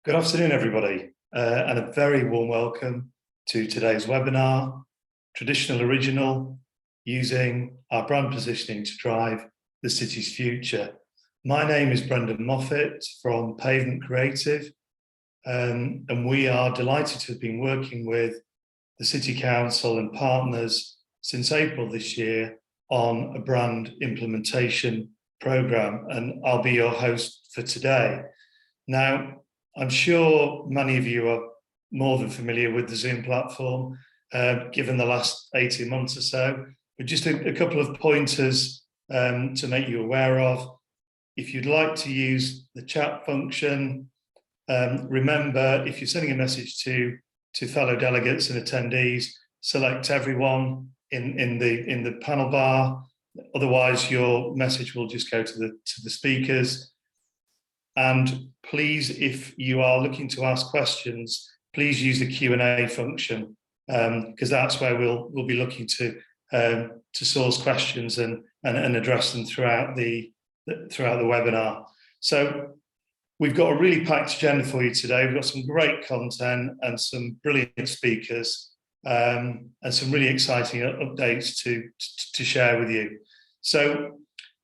Good afternoon, everybody, and a very warm welcome to today's webinar, Traditional Original, using our brand positioning to drive the city's future. My name is Brendan Moffat from Pavement Creative, and we are delighted to have been working with the City Council and partners since April this year on a brand implementation programme, and I'll be your host for today. Now, I'm sure many of you are more than familiar with the Zoom platform, given the last 18 months or so, but just a couple of pointers to make you aware of. If you'd like to use the chat function, remember, if you're sending a message to fellow delegates and attendees, select everyone in the panel bar. Otherwise, your message will just go to the speakers. And please, if you are looking to ask questions, please use the Q&A function, because that's where we'll be looking to source questions and address them throughout the webinar. So we've got a really packed agenda for you today. We've got some great content and some brilliant speakers, and some really exciting updates to share with you. So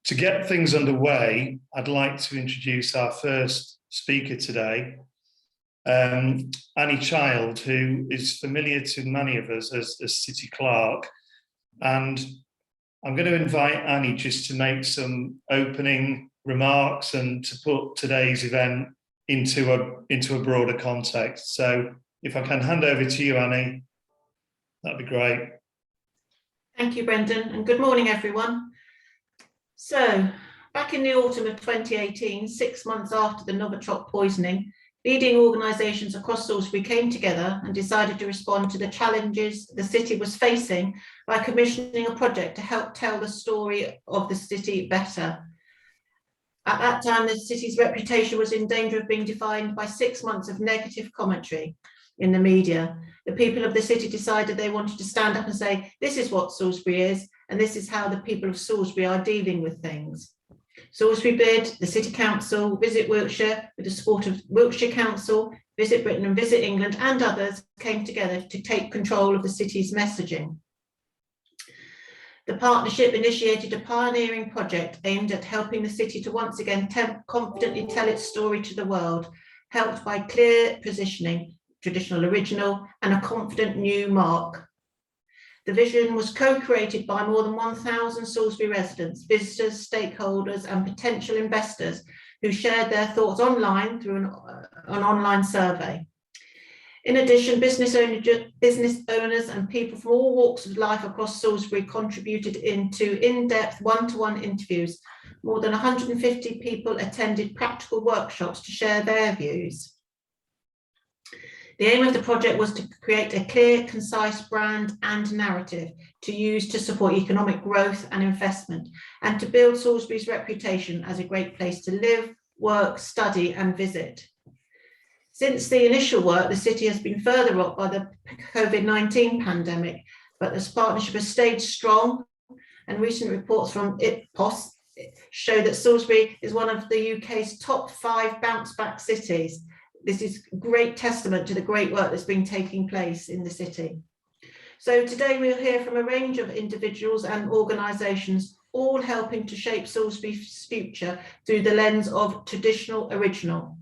to get things underway, I'd like to introduce our first speaker today, Annie Child, who is familiar to many of us as City Clerk. And I'm going to invite Annie just to make some opening remarks and to put today's event into a broader context. So if I can hand over to you, Annie, that'd be great. Thank you, Brendan, and good morning, everyone. So, back in the autumn of 2018, 6 months after the Novichok poisoning, leading organisations across Salisbury came together and decided to respond to the challenges the city was facing by commissioning a project to help tell the story of the city better. At that time, the city's reputation was in danger of being defined by 6 months of negative commentary in the media. The people of the city decided they wanted to stand up and say, this is what Salisbury is, and this is how the people of Salisbury are dealing with things. Salisbury Bid, the City Council, Visit Wiltshire, with the support of Wiltshire Council, Visit Britain and Visit England and others came together to take control of the city's messaging. The partnership initiated a pioneering project aimed at helping the city to once again confidently tell its story to the world, helped by clear positioning, traditional original, and a confident new mark. The vision was co-created by more than 1,000 Salisbury residents, visitors, stakeholders, and potential investors who shared their thoughts online through an online survey. In addition, business owners and people from all walks of life across Salisbury contributed into in-depth one-to-one interviews. More than 150 people attended practical workshops to share their views. The aim of the project was to create a clear, concise brand and narrative to use to support economic growth and investment, and to build Salisbury's reputation as a great place to live, work, study and visit. Since the initial work, the city has been further rocked by the COVID-19 pandemic, but this partnership has stayed strong, and recent reports from IPPOS show that Salisbury is one of the UK's top 5 bounce-back cities. This is great testament to the great work that's been taking place in the city. So today we'll hear from a range of individuals and organisations, all helping to shape Salisbury's future through the lens of traditional original.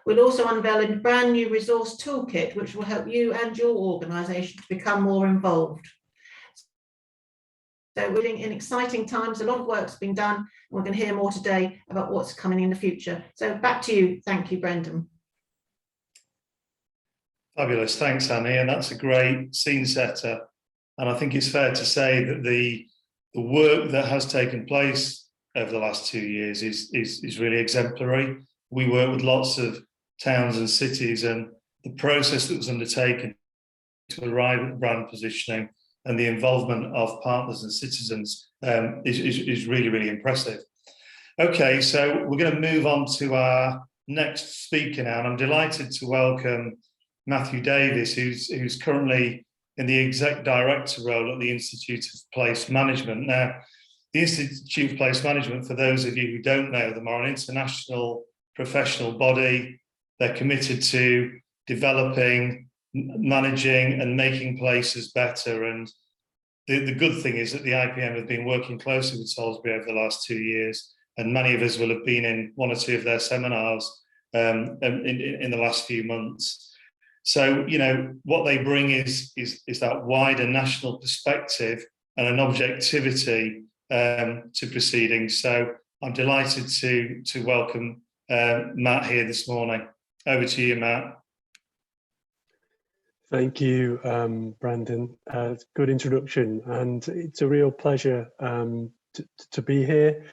We'll also unveil a brand new resource toolkit, which will help you and your organisation to become more involved. So we're in exciting times, a lot of work's been done, and we're going to hear more today about what's coming in the future. So back to you. Thank you, Brendan. Fabulous, thanks, Annie, and that's a great scene setter. And I think it's fair to say that the work that has taken place over the last 2 years is really exemplary. We work with lots of towns and cities, and the process that was undertaken to arrive at brand positioning and the involvement of partners and citizens is really, really impressive. Okay, so we're going to move on to our next speaker now, and I'm delighted to welcome Matthew Davis, who's currently in the Exec Director role at the Institute of Place Management. Now, the Institute of Place Management, for those of you who don't know them, are an international professional body They're committed to developing, managing and making places better. And the good thing is that the IPM have been working closely with Salisbury over the last 2 years, and many of us will have been in one or two of their seminars in the last few months. So, you know, what they bring is that wider national perspective and an objectivity to proceedings. So I'm delighted to welcome Matt here this morning. Over to you, Matt. Thank you, Brandon. It's a good introduction, and it's a real pleasure to be here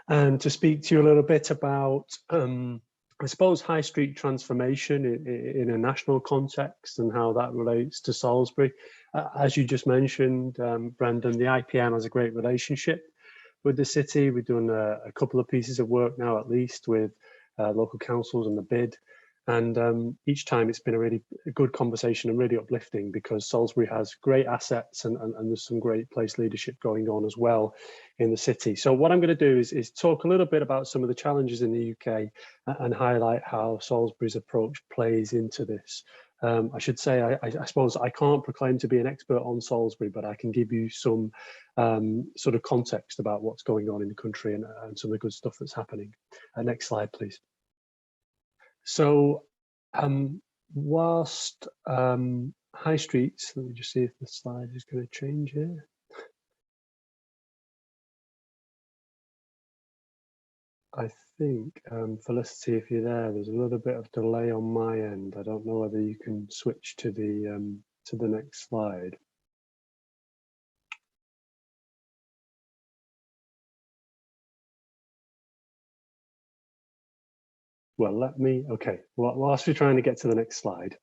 and to speak to you a little bit about, I suppose, high street transformation in a national context and how that relates to Salisbury. As you just mentioned, Brandon, the IPM has a great relationship with the city. We've done a couple of pieces of work now, at least, with local councils and the bid. And each time it's been a really good conversation and really uplifting, because Salisbury has great assets and there's some great place leadership going on as well in the city. So what I'm going to do is talk a little bit about some of the challenges in the UK and highlight how Salisbury's approach plays into this. I should say, I suppose I can't proclaim to be an expert on Salisbury, but I can give you some sort of context about what's going on in the country and some of the good stuff that's happening. Next slide, please. So whilst high streets, let me just see if the slide is going to change here. I think, Felicity, if you're there, there's a little bit of delay on my end. I don't know whether you can switch to the next slide. Well, okay, well, whilst we're trying to get to the next slide,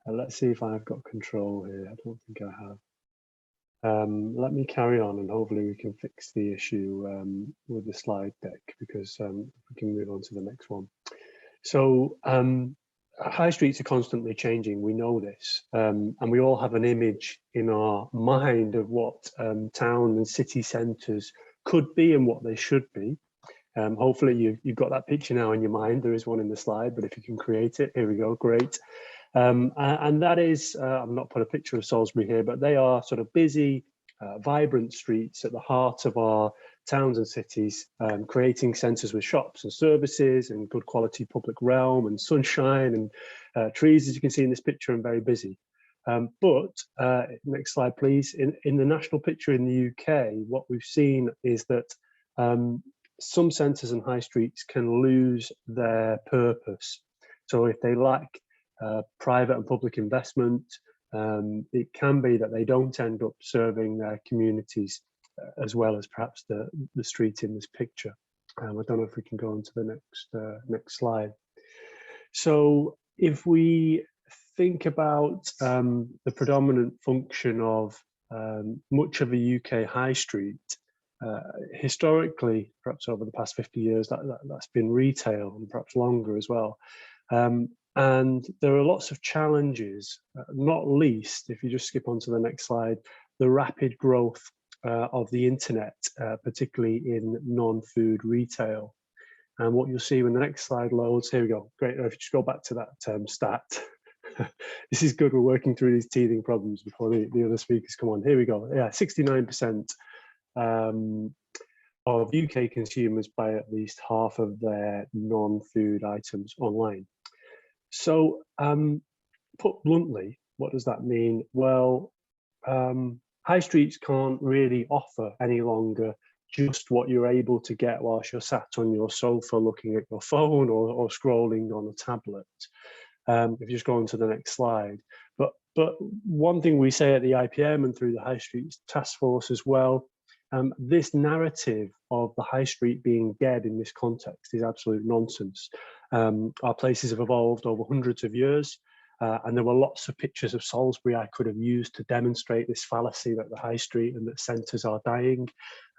let's see if I've got control here. I don't think I have. Let me carry on, and hopefully we can fix the issue with the slide deck, because we can move on to the next one. So high streets are constantly changing, we know this, and we all have an image in our mind of what town and city centres could be and what they should be. Hopefully you've got that picture now in your mind. There is one in the slide, but if you can create it, here we go, great. And that is, I've not put a picture of Salisbury here, but they are sort of busy, vibrant streets at the heart of our towns and cities, creating centres with shops and services and good quality public realm and sunshine and trees, as you can see in this picture, and very busy. But next slide, please. In the national picture in the UK, what we've seen is that some centres and high streets can lose their purpose. So if they lack private and public investment, it can be that they don't end up serving their communities as well as perhaps the street in this picture. I don't know if we can go on to the next slide. So if we think about the predominant function of much of a UK high street, historically, perhaps over the past 50 years, that's been retail, and perhaps longer as well. And there are lots of challenges, not least, if you just skip on to the next slide, the rapid growth of the internet, particularly in non-food retail. And what you'll see when the next slide loads, here we go, great, if you just go back to that stat. This is good, we're working through these teething problems before the other speakers come on. Here we go, yeah, 69% of UK consumers buy at least half of their non-food items online. So put bluntly, what does that mean? Well, high streets can't really offer any longer just what you're able to get whilst you're sat on your sofa looking at your phone or scrolling on a tablet. If you just go on to the next slide. But one thing we say at the IPM and through the High Streets Task Force as well, this narrative of the high street being dead in this context is absolute nonsense. Our places have evolved over hundreds of years, and there were lots of pictures of Salisbury I could have used to demonstrate this fallacy that the high street and that centres are dying.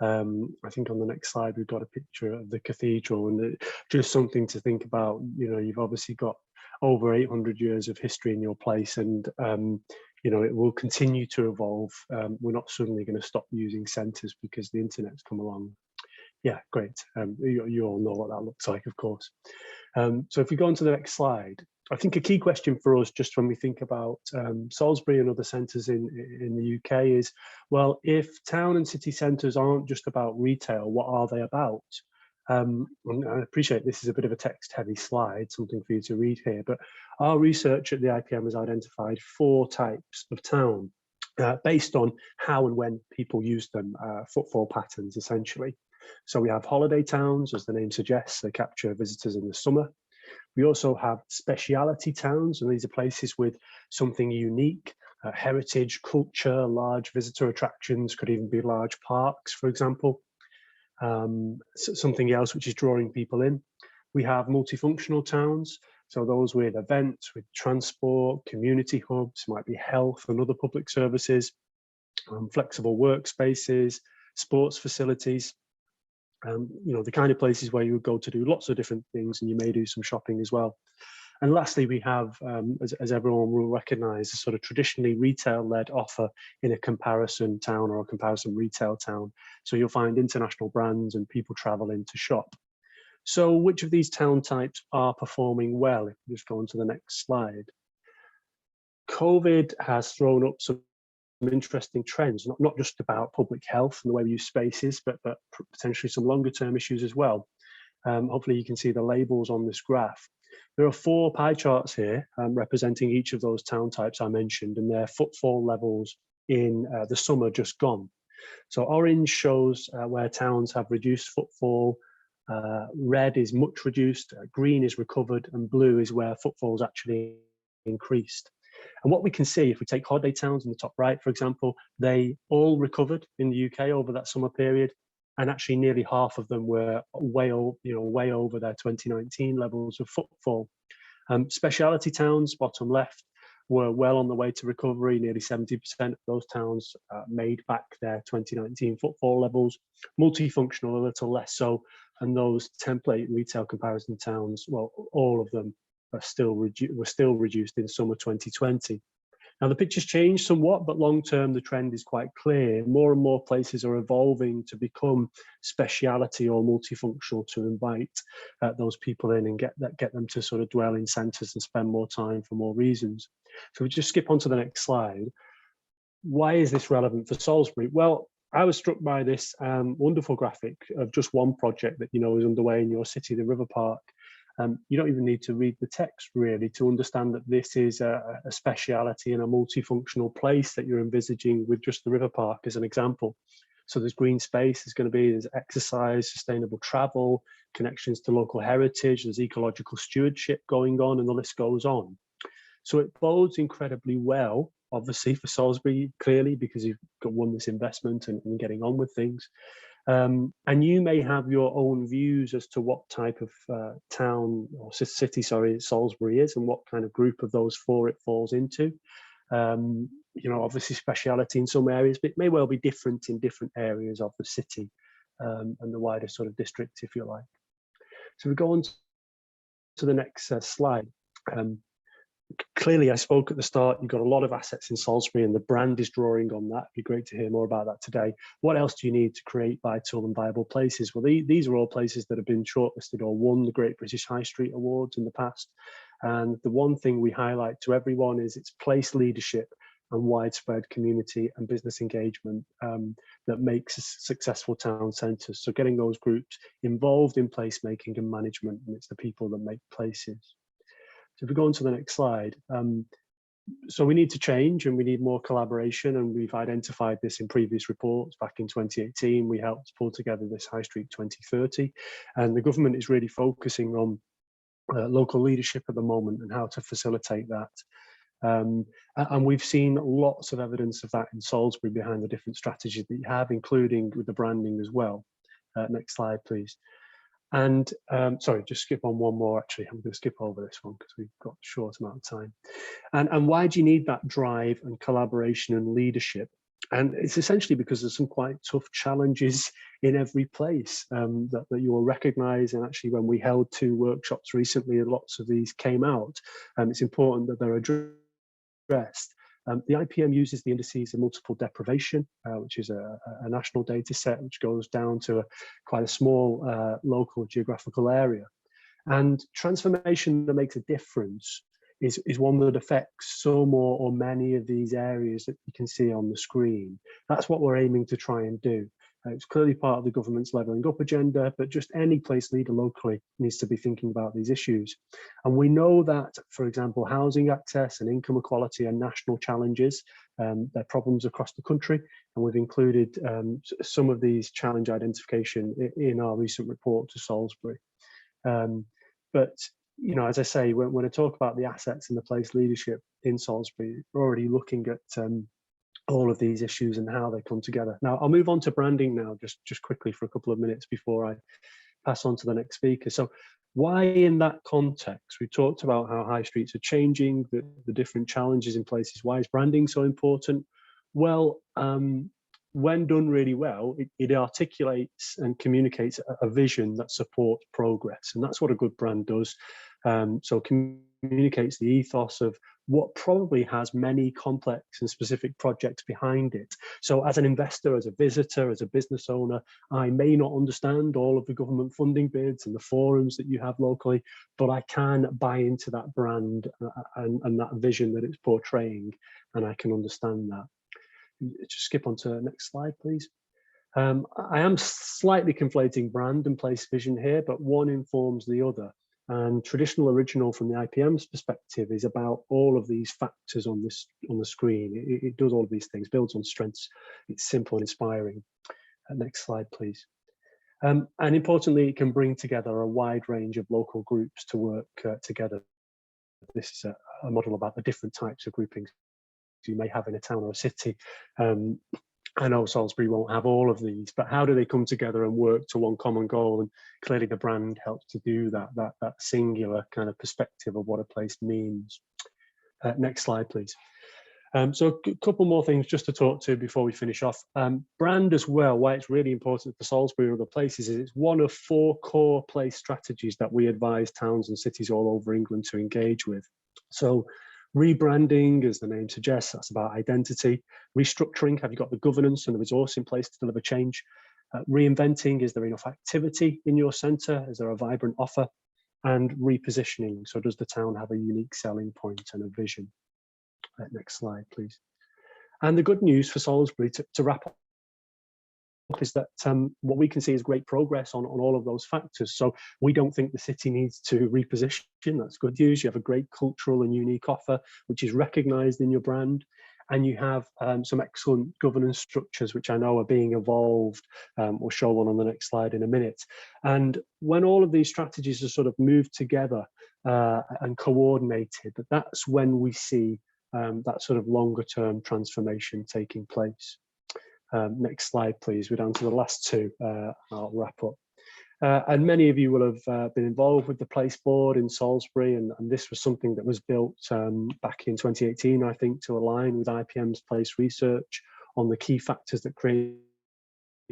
I think on the next slide we've got a picture of the cathedral, and just something to think about. You know, you've obviously got over 800 years of history in your place, and you know, it will continue to evolve. We're not suddenly going to stop using centres because the internet's come along. Yeah, great. You all know what that looks like, of course. So if we go on to the next slide, I think a key question for us, just when we think about Salisbury and other centres in the UK, is, well, if town and city centres aren't just about retail, what are they about? And I appreciate this is a bit of a text-heavy slide, something for you to read here, but our research at the IPM has identified 4 types of town based on how and when people use them, footfall patterns, essentially. So we have holiday towns, as the name suggests, they capture visitors in the summer. We also have speciality towns, and these are places with something unique, heritage, culture, large visitor attractions, could even be large parks, for example. Something else which is drawing people in. We have multifunctional towns, so those with events, with transport, community hubs, might be health and other public services, flexible workspaces, sports facilities. You know, the kind of places where you would go to do lots of different things, and you may do some shopping as well. And lastly, we have, as everyone will recognise, a sort of traditionally retail-led offer in a comparison town or a comparison retail town. So you'll find international brands and people travel in to shop. So which of these town types are performing well? If we just go on to the next slide. COVID has thrown up some interesting trends, not just about public health and the way we use spaces, but potentially some longer term issues as well. Hopefully you can see the labels on this graph. There are 4 pie charts here representing each of those town types I mentioned and their footfall levels in the summer just gone. So orange shows where towns have reduced footfall, red is much reduced, green is recovered, and blue is where footfall's actually increased. And what we can see, if we take holiday towns in the top right, for example, they all recovered in the UK over that summer period, and actually nearly half of them were way over their 2019 levels of footfall. Speciality towns, bottom left, were well on the way to recovery. Nearly 70% of those towns made back their 2019 footfall levels. Multifunctional, a little less so, and those template retail comparison towns, well, all of them were still reduced in summer 2020. Now the picture's changed somewhat, but long term the trend is quite clear. More and more places are evolving to become speciality or multifunctional to invite those people in and get them to sort of dwell in centres and spend more time for more reasons. So we just skip on to the next slide. Why is this relevant for Salisbury? Well, I was struck by this wonderful graphic of just one project that you know is underway in your city, the River Park. You don't even need to read the text really to understand that this is a speciality and a multifunctional place that you're envisaging with just the River Park as an example. So there's green space, there's exercise, sustainable travel, connections to local heritage, there's ecological stewardship going on, and the list goes on. So it bodes incredibly well, obviously, for Salisbury, clearly, because you've won this investment and getting on with things. And you may have your own views as to what type of town or city, Salisbury is, and what kind of group of those 4 it falls into. You know, obviously speciality in some areas, but it may well be different in different areas of the city and the wider sort of district, if you like. So we go on to the next slide. Clearly, I spoke at the start, you've got a lot of assets in Salisbury and the brand is drawing on that. It'd be great to hear more about that today. What else do you need to create vital and viable places? Well, these are all places that have been shortlisted or won the Great British High Street Awards in the past. And the one thing we highlight to everyone is its place leadership and widespread community and business engagement that makes successful town centres. So getting those groups involved in placemaking and management, and it's the people that make places. So if we go on to the next slide, so we need to change and we need more collaboration, and we've identified this in previous reports. Back in 2018, we helped pull together this High Street 2030, and the government is really focusing on local leadership at the moment and how to facilitate that. And we've seen lots of evidence of that in Salisbury behind the different strategies that you have, including with the branding as well. Next slide, please. And sorry, just skip on one more, actually. I'm going to skip over this one because we've got a short amount of time. And why do you need that drive and collaboration and leadership? And it's essentially because there's some quite tough challenges in every place that you will recognise. And actually, when we held 2 workshops recently, lots of these came out. It's important that they're addressed. The IPM uses the indices of multiple deprivation, which is a national data set which goes down to quite a small local geographical area. And transformation that makes a difference is one that affects some or many of these areas that you can see on the screen. That's what we're aiming to try and do. It's clearly part of the government's levelling up agenda, but just any place leader locally needs to be thinking about these issues. And we know that, for example, housing access and income equality are national challenges. They're problems across the country, and we've included some of these challenge identification in our recent report to Salisbury. But you know, as I say, when I talk about the assets and the place leadership in Salisbury, we're already looking at all of these issues and how they come together. Now, I'll move on to branding now, just quickly for a couple of minutes before I pass on to the next speaker. So why in that context? We talked about how high streets are changing, the different challenges in places. Why is branding so important? Well, when done really well, it articulates and communicates a vision that supports progress. And that's what a good brand does. So communicates the ethos of what probably has many complex and specific projects behind it. So as an investor, as a visitor, as a business owner, I may not understand all of the government funding bids and the forums that you have locally, but I can buy into that brand and that vision that it's portraying, and I can understand that. Just skip on to the next slide, please. I am slightly conflating brand and place vision here, but one informs the other. And traditional original from the IPM's perspective is about all of these factors on the screen. It does all of these things, builds on strengths. It's simple and inspiring. Next slide, please. And importantly, it can bring together a wide range of local groups to work together. This is a model about the different types of groupings you may have in a town or a city. I know Salisbury won't have all of these, but how do they come together and work to one common goal? And clearly the brand helps to do that singular kind of perspective of what a place means. Next slide, please. So a couple more things just to talk to before we finish off. Brand as well, why it's really important for Salisbury or other places is it's one of 4 core place strategies that we advise towns and cities all over England to engage with. So rebranding, as the name suggests, that's about identity. Restructuring, have you got the governance and the resource in place to deliver change? Reinventing, is there enough activity in your centre? Is there a vibrant offer? And repositioning, so does the town have a unique selling point and a vision? Next slide, please. And the good news for Salisbury, to wrap up, is that what we can see is great progress on all of those factors. So we don't think the city needs to reposition. That's good news. You have a great cultural and unique offer, which is recognised in your brand. And you have some excellent governance structures, which I know are being evolved. We'll show one on the next slide in a minute. And when all of these strategies are sort of moved together and coordinated, that's when we see that sort of longer term transformation taking place. Next slide, please. We're down to the last 2. I'll wrap up. And many of you will have been involved with the Place Board in Salisbury, and this was something that was built back in 2018, I think, to align with IPM's place research on the key factors that create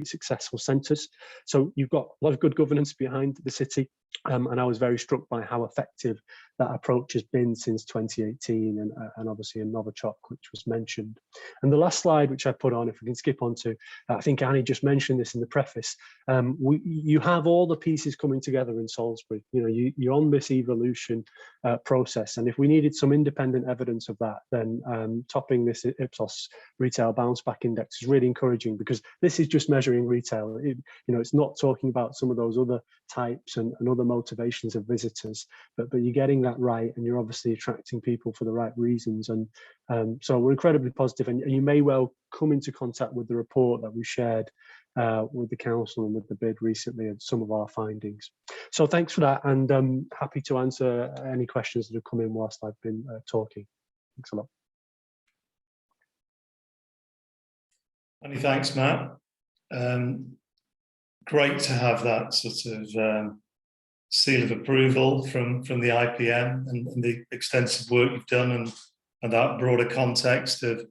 successful centres. So you've got a lot of good governance behind the city, and I was very struck by how effective that approach has been since 2018, and obviously in Novichok, which was mentioned. And the last slide, which I put on, if we can skip on to, I think Annie just mentioned this in the preface, you have all the pieces coming together in Salisbury. You know, you're on this evolution process, and if we needed some independent evidence of that, then topping this Ipsos Retail Bounce Back Index is really encouraging, because this is just measuring retail. It's not talking about some of those other types and other motivations of visitors, but you're getting that right, and you're obviously attracting people for the right reasons. And so we're incredibly positive, and you may well come into contact with the report that we shared with the council and with the bid recently, and some of our findings. So thanks for that, and I'm happy to answer any questions that have come in whilst I've been talking. Thanks a lot. Many thanks, Matt. Great to have that sort of seal of approval from the IPM and the extensive work you've done, and that broader context of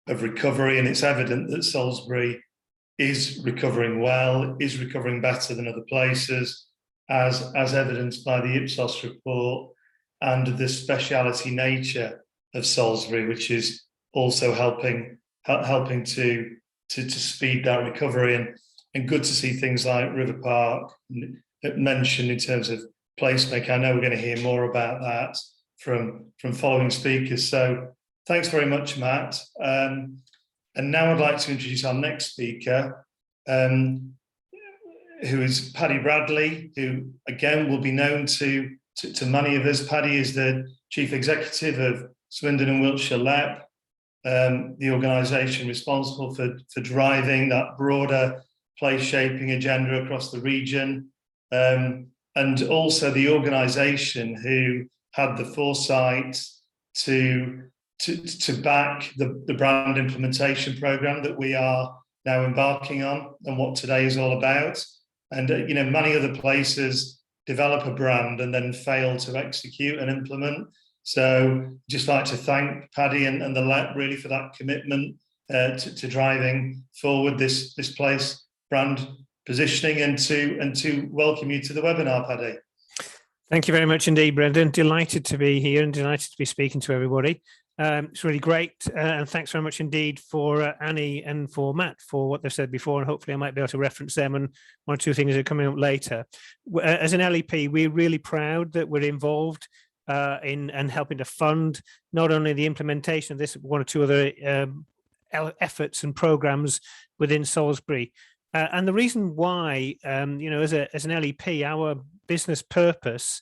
recovery. And it's evident that Salisbury is recovering well, is recovering better than other places, as evidenced by the Ipsos report, and the speciality nature of Salisbury, which is also helping to speed that recovery, and good to see things like River Park mentioned in terms of placemaking. I know we're going to hear more about that from following speakers. So thanks very much, Matt. And now I'd like to introduce our next speaker, who is Paddy Bradley, who again will be known to many of us. Paddy is the Chief Executive of Swindon and Wiltshire LEP, the organisation responsible for driving that broader place shaping agenda across the region, and also the organisation who had the foresight to back the brand implementation programme that we are now embarking on, and what today is all about. And you know, many other places develop a brand and then fail to execute and implement. So just like to thank Paddy and the LEP really for that commitment to driving forward this place brand positioning, and to welcome you to the webinar, Paddy. Thank you very much indeed, Brendan. Delighted to be here and delighted to be speaking to everybody. It's really great, and thanks very much indeed for Annie and for Matt for what they've said before, and hopefully I might be able to reference them and one or two things that are coming up later. As an LEP, we're really proud that we're involved in and helping to fund not only the implementation of this, one or two other efforts and programs within Salisbury. And the reason why, you know, as an LEP, our business purpose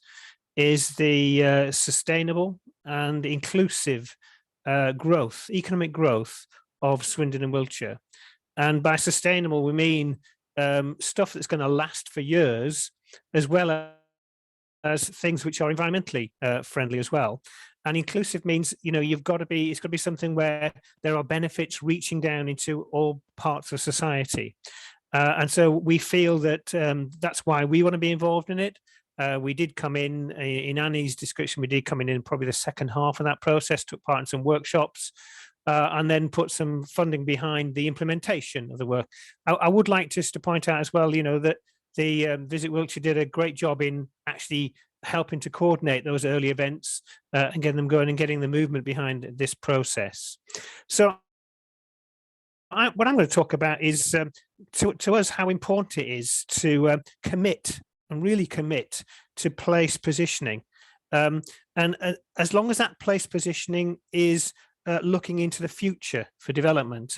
is the sustainable and inclusive growth, economic growth of Swindon and Wiltshire. And by sustainable, we mean stuff that's going to last for years, as well as things which are environmentally friendly as well. And inclusive means, you know, it's got to be something where there are benefits reaching down into all parts of society. And so we feel that that's why we want to be involved in it. We did come in Annie's description, we did come in probably the second half of that process, took part in some workshops, and then put some funding behind the implementation of the work. I would like just to point out as well, you know, that the Visit Wiltshire did a great job in actually helping to coordinate those early events and getting them going and getting the movement behind this process. So what I'm going to talk about is to us how important it is to commit and really commit to place positioning. And as long as that place positioning is looking into the future for development.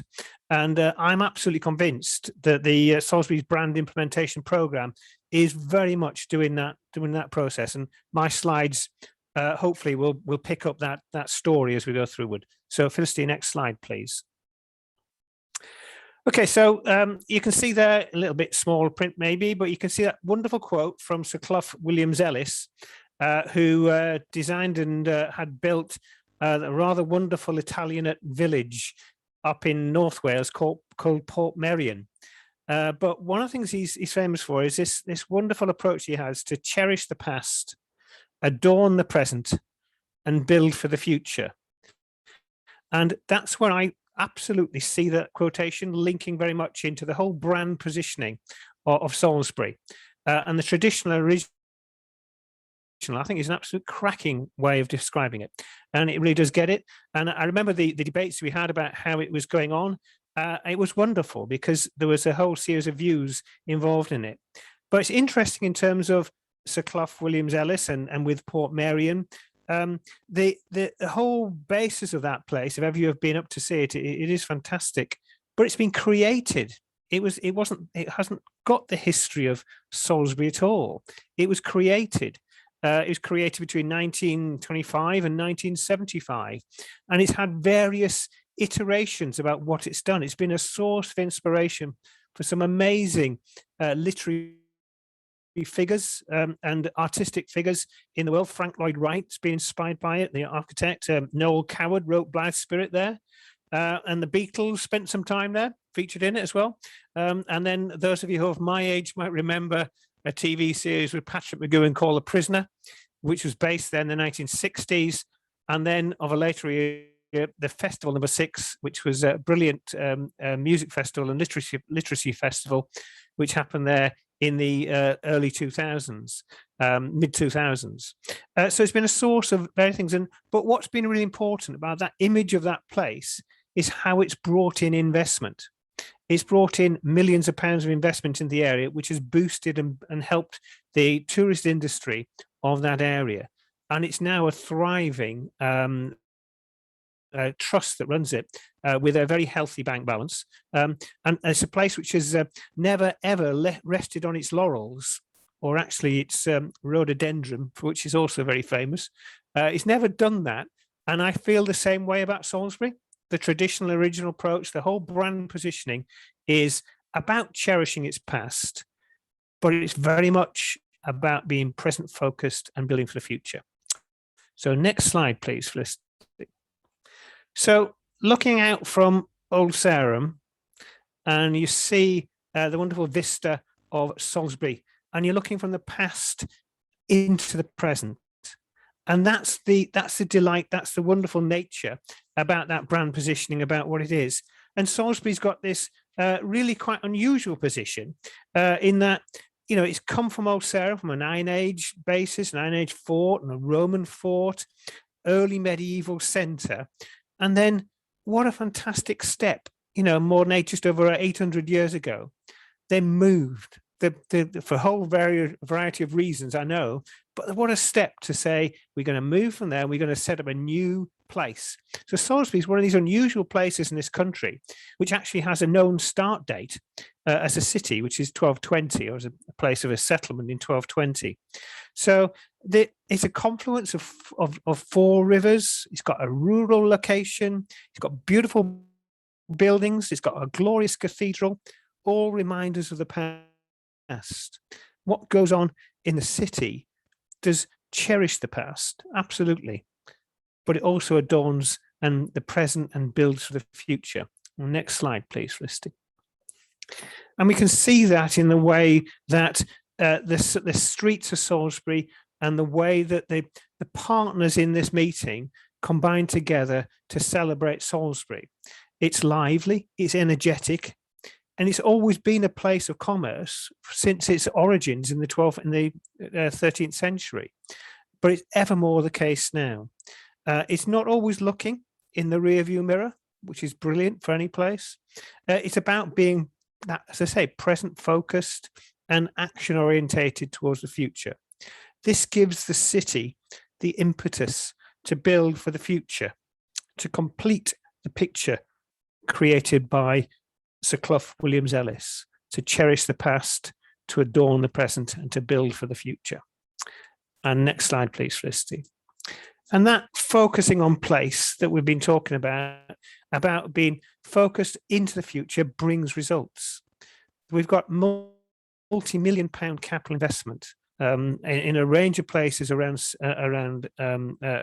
And I'm absolutely convinced that the Salisbury's brand implementation programme is very much doing that process. And my slides hopefully will pick up that story as we go through. So Felicity, next slide, please. Okay, so you can see there a little bit small print maybe, but you can see that wonderful quote from Sir Clough Williams-Ellis, who designed and had built a rather wonderful Italianate village up in North Wales called Portmarion. But one of the things he's famous for is this wonderful approach he has to cherish the past, adorn the present, and build for the future. And that's where I absolutely see that quotation linking very much into the whole brand positioning of Salisbury. And the traditional original, I think, is an absolute cracking way of describing it. And it really does get it. And I remember the debates we had about how it was going on. It was wonderful because there was a whole series of views involved in it. But it's interesting in terms of Sir Clough Williams-Ellis and with Portmarion. The whole basis of that place, if ever you have been up to see it, it is fantastic. But it's been created. It hasn't got the history of Salisbury at all. It was created. It was created between 1925 and 1975, and it's had various iterations about what it's done. It's been a source of inspiration for some amazing literary figures and artistic figures in the world. Frank Lloyd Wright's been inspired by it, the architect. Noel Coward wrote Blithe Spirit there, and the Beatles spent some time there, featured in it as well. And then those of you who are of my age might remember a TV series with Patrick McGowan called The Prisoner, which was based there in the 1960s. And then of a later year, the Festival No. 6, which was a brilliant music festival and literacy festival, which happened there in the early 2000s, mid 2000s. So it's been a source of various things. But what's been really important about that image of that place is how it's brought in investment. It's brought in millions of pounds of investment in the area, which has boosted and helped the tourist industry of that area. And it's now a thriving trust that runs it with a very healthy bank balance. And it's a place which has never, ever rested on its laurels, or actually its rhododendron, which is also very famous. It's never done that. And I feel the same way about Salisbury. The traditional original approach, the whole brand positioning is about cherishing its past, but it's very much about being present focused and building for the future. So next slide, please, Felicity. So looking out from Old Sarum, and you see the wonderful vista of Salisbury, and you're looking from the past into the present. And that's the delight, that's the wonderful nature about that brand positioning, about what it is. And Salisbury's got this really quite unusual position in that, you know, it's come from Old Sarum, from an Iron Age basis, an Iron Age fort and a Roman fort, early medieval centre. And then what a fantastic step, you know, more than just over 800 years ago, they moved for a whole variety of reasons, I know, but what a step to say, we're going to move from there, and we're going to set up a new place. So Salisbury is one of these unusual places in this country, which actually has a known start date as a city, which is 1220, or as a place of a settlement in 1220. So it's a confluence of 4 rivers. It's got a rural location. It's got beautiful buildings. It's got a glorious cathedral, all reminders of the past. What goes on in the city does cherish the past, absolutely, but it also adorns and the present and builds for the future. Next slide, please, Felicity. And we can see that in the way that the streets of Salisbury and the way that the partners in this meeting combine together to celebrate Salisbury. It's lively, it's energetic, and it's always been a place of commerce since its origins in the 12th and the 13th century. But it's ever more the case now. It's not always looking in the rearview mirror, which is brilliant for any place. It's about being, as I say, present focused and action orientated towards the future. This gives the city the impetus to build for the future, to complete the picture created by Sir Clough Williams-Ellis, to cherish the past, to adorn the present, and to build for the future. And next slide, please, Felicity. And that focusing on place that we've been talking about being focused into the future, brings results. We've got multi-million pound capital investment in a range of places around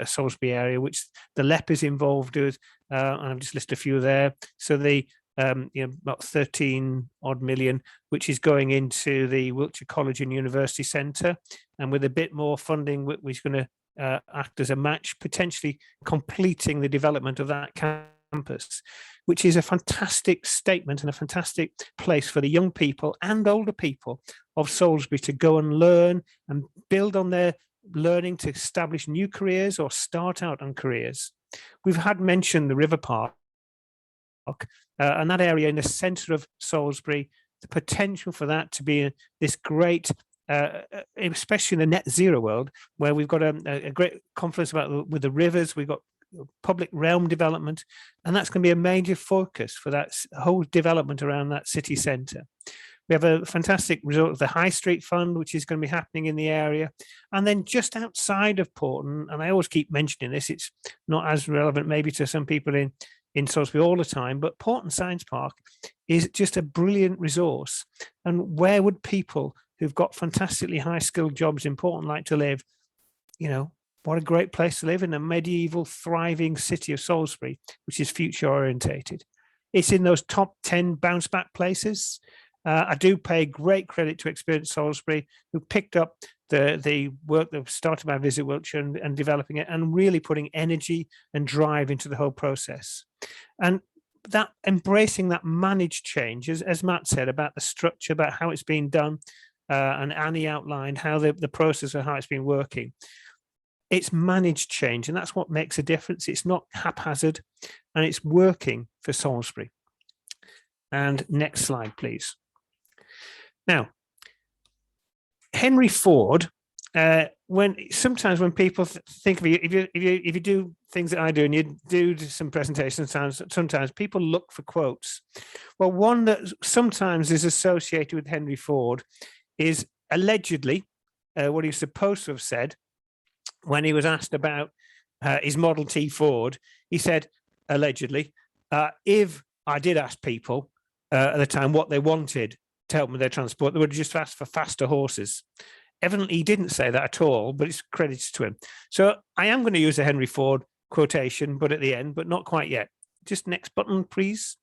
Salisbury area, which the LEP is involved with, and I've just listed a few there. So the about 13 odd million, which is going into the Wiltshire College and University Centre, and with a bit more funding, which is going to act as a match, potentially completing the development of that campus, which is a fantastic statement and a fantastic place for the young people and older people of Salisbury to go and learn and build on their learning to establish new careers or start out on careers. We've had mentioned the River Park, and that area in the centre of Salisbury, the potential for that to be this great, especially in the net zero world, where we've got a great confluence with the rivers, we've got public realm development, and that's going to be a major focus for that whole development around that city centre. We have a fantastic result of the High Street Fund, which is going to be happening in the area. And then just outside of Portmarion, and I always keep mentioning this, it's not as relevant maybe to some people in Salisbury all the time, but Portmarion Science Park is just a brilliant resource. And where would people who've got fantastically high skilled jobs in Portmarion like to live? You know, what a great place to live in a medieval thriving city of Salisbury, which is future orientated. It's in those top 10 bounce back places. I do pay great credit to Experience Salisbury, who picked up the work that started by Visit Wiltshire and developing it, and really putting energy and drive into the whole process. And that embracing that managed change, as Matt said, about the structure, about how it's being done, and Annie outlined how the process of how it's been working. It's managed change, and that's what makes a difference. It's not haphazard, and it's working for Salisbury. And next slide, please. Now, Henry Ford, sometimes when people think of you, if you do things that I do and you do some presentations, sometimes people look for quotes. Well, one that sometimes is associated with Henry Ford is allegedly what he's supposed to have said when he was asked about his Model T Ford. He said, allegedly, if I did ask people at the time what they wanted to help with their transport, they would have just asked for faster horses. Evidently, he didn't say that at all, but it's credits to him. So I am going to use a Henry Ford quotation, but at the end, but not quite yet. Just next button, please.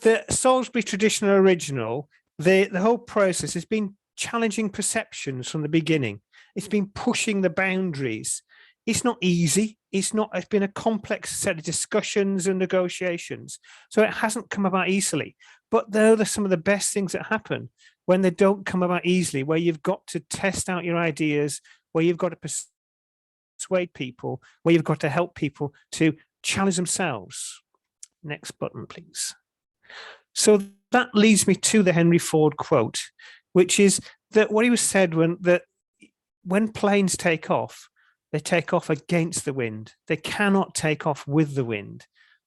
The Salisbury Traditional Original, the whole process has been challenging perceptions from the beginning. It's been pushing the boundaries. It's not easy. It's been a complex set of discussions and negotiations. So it hasn't come about easily. But they're some of the best things that happen when they don't come about easily, where you've got to test out your ideas, where you've got to persuade people, where you've got to help people to challenge themselves. Next button, please. So that leads me to the Henry Ford quote, which is that what he was said when planes take off, they take off against the wind. They cannot take off with the wind.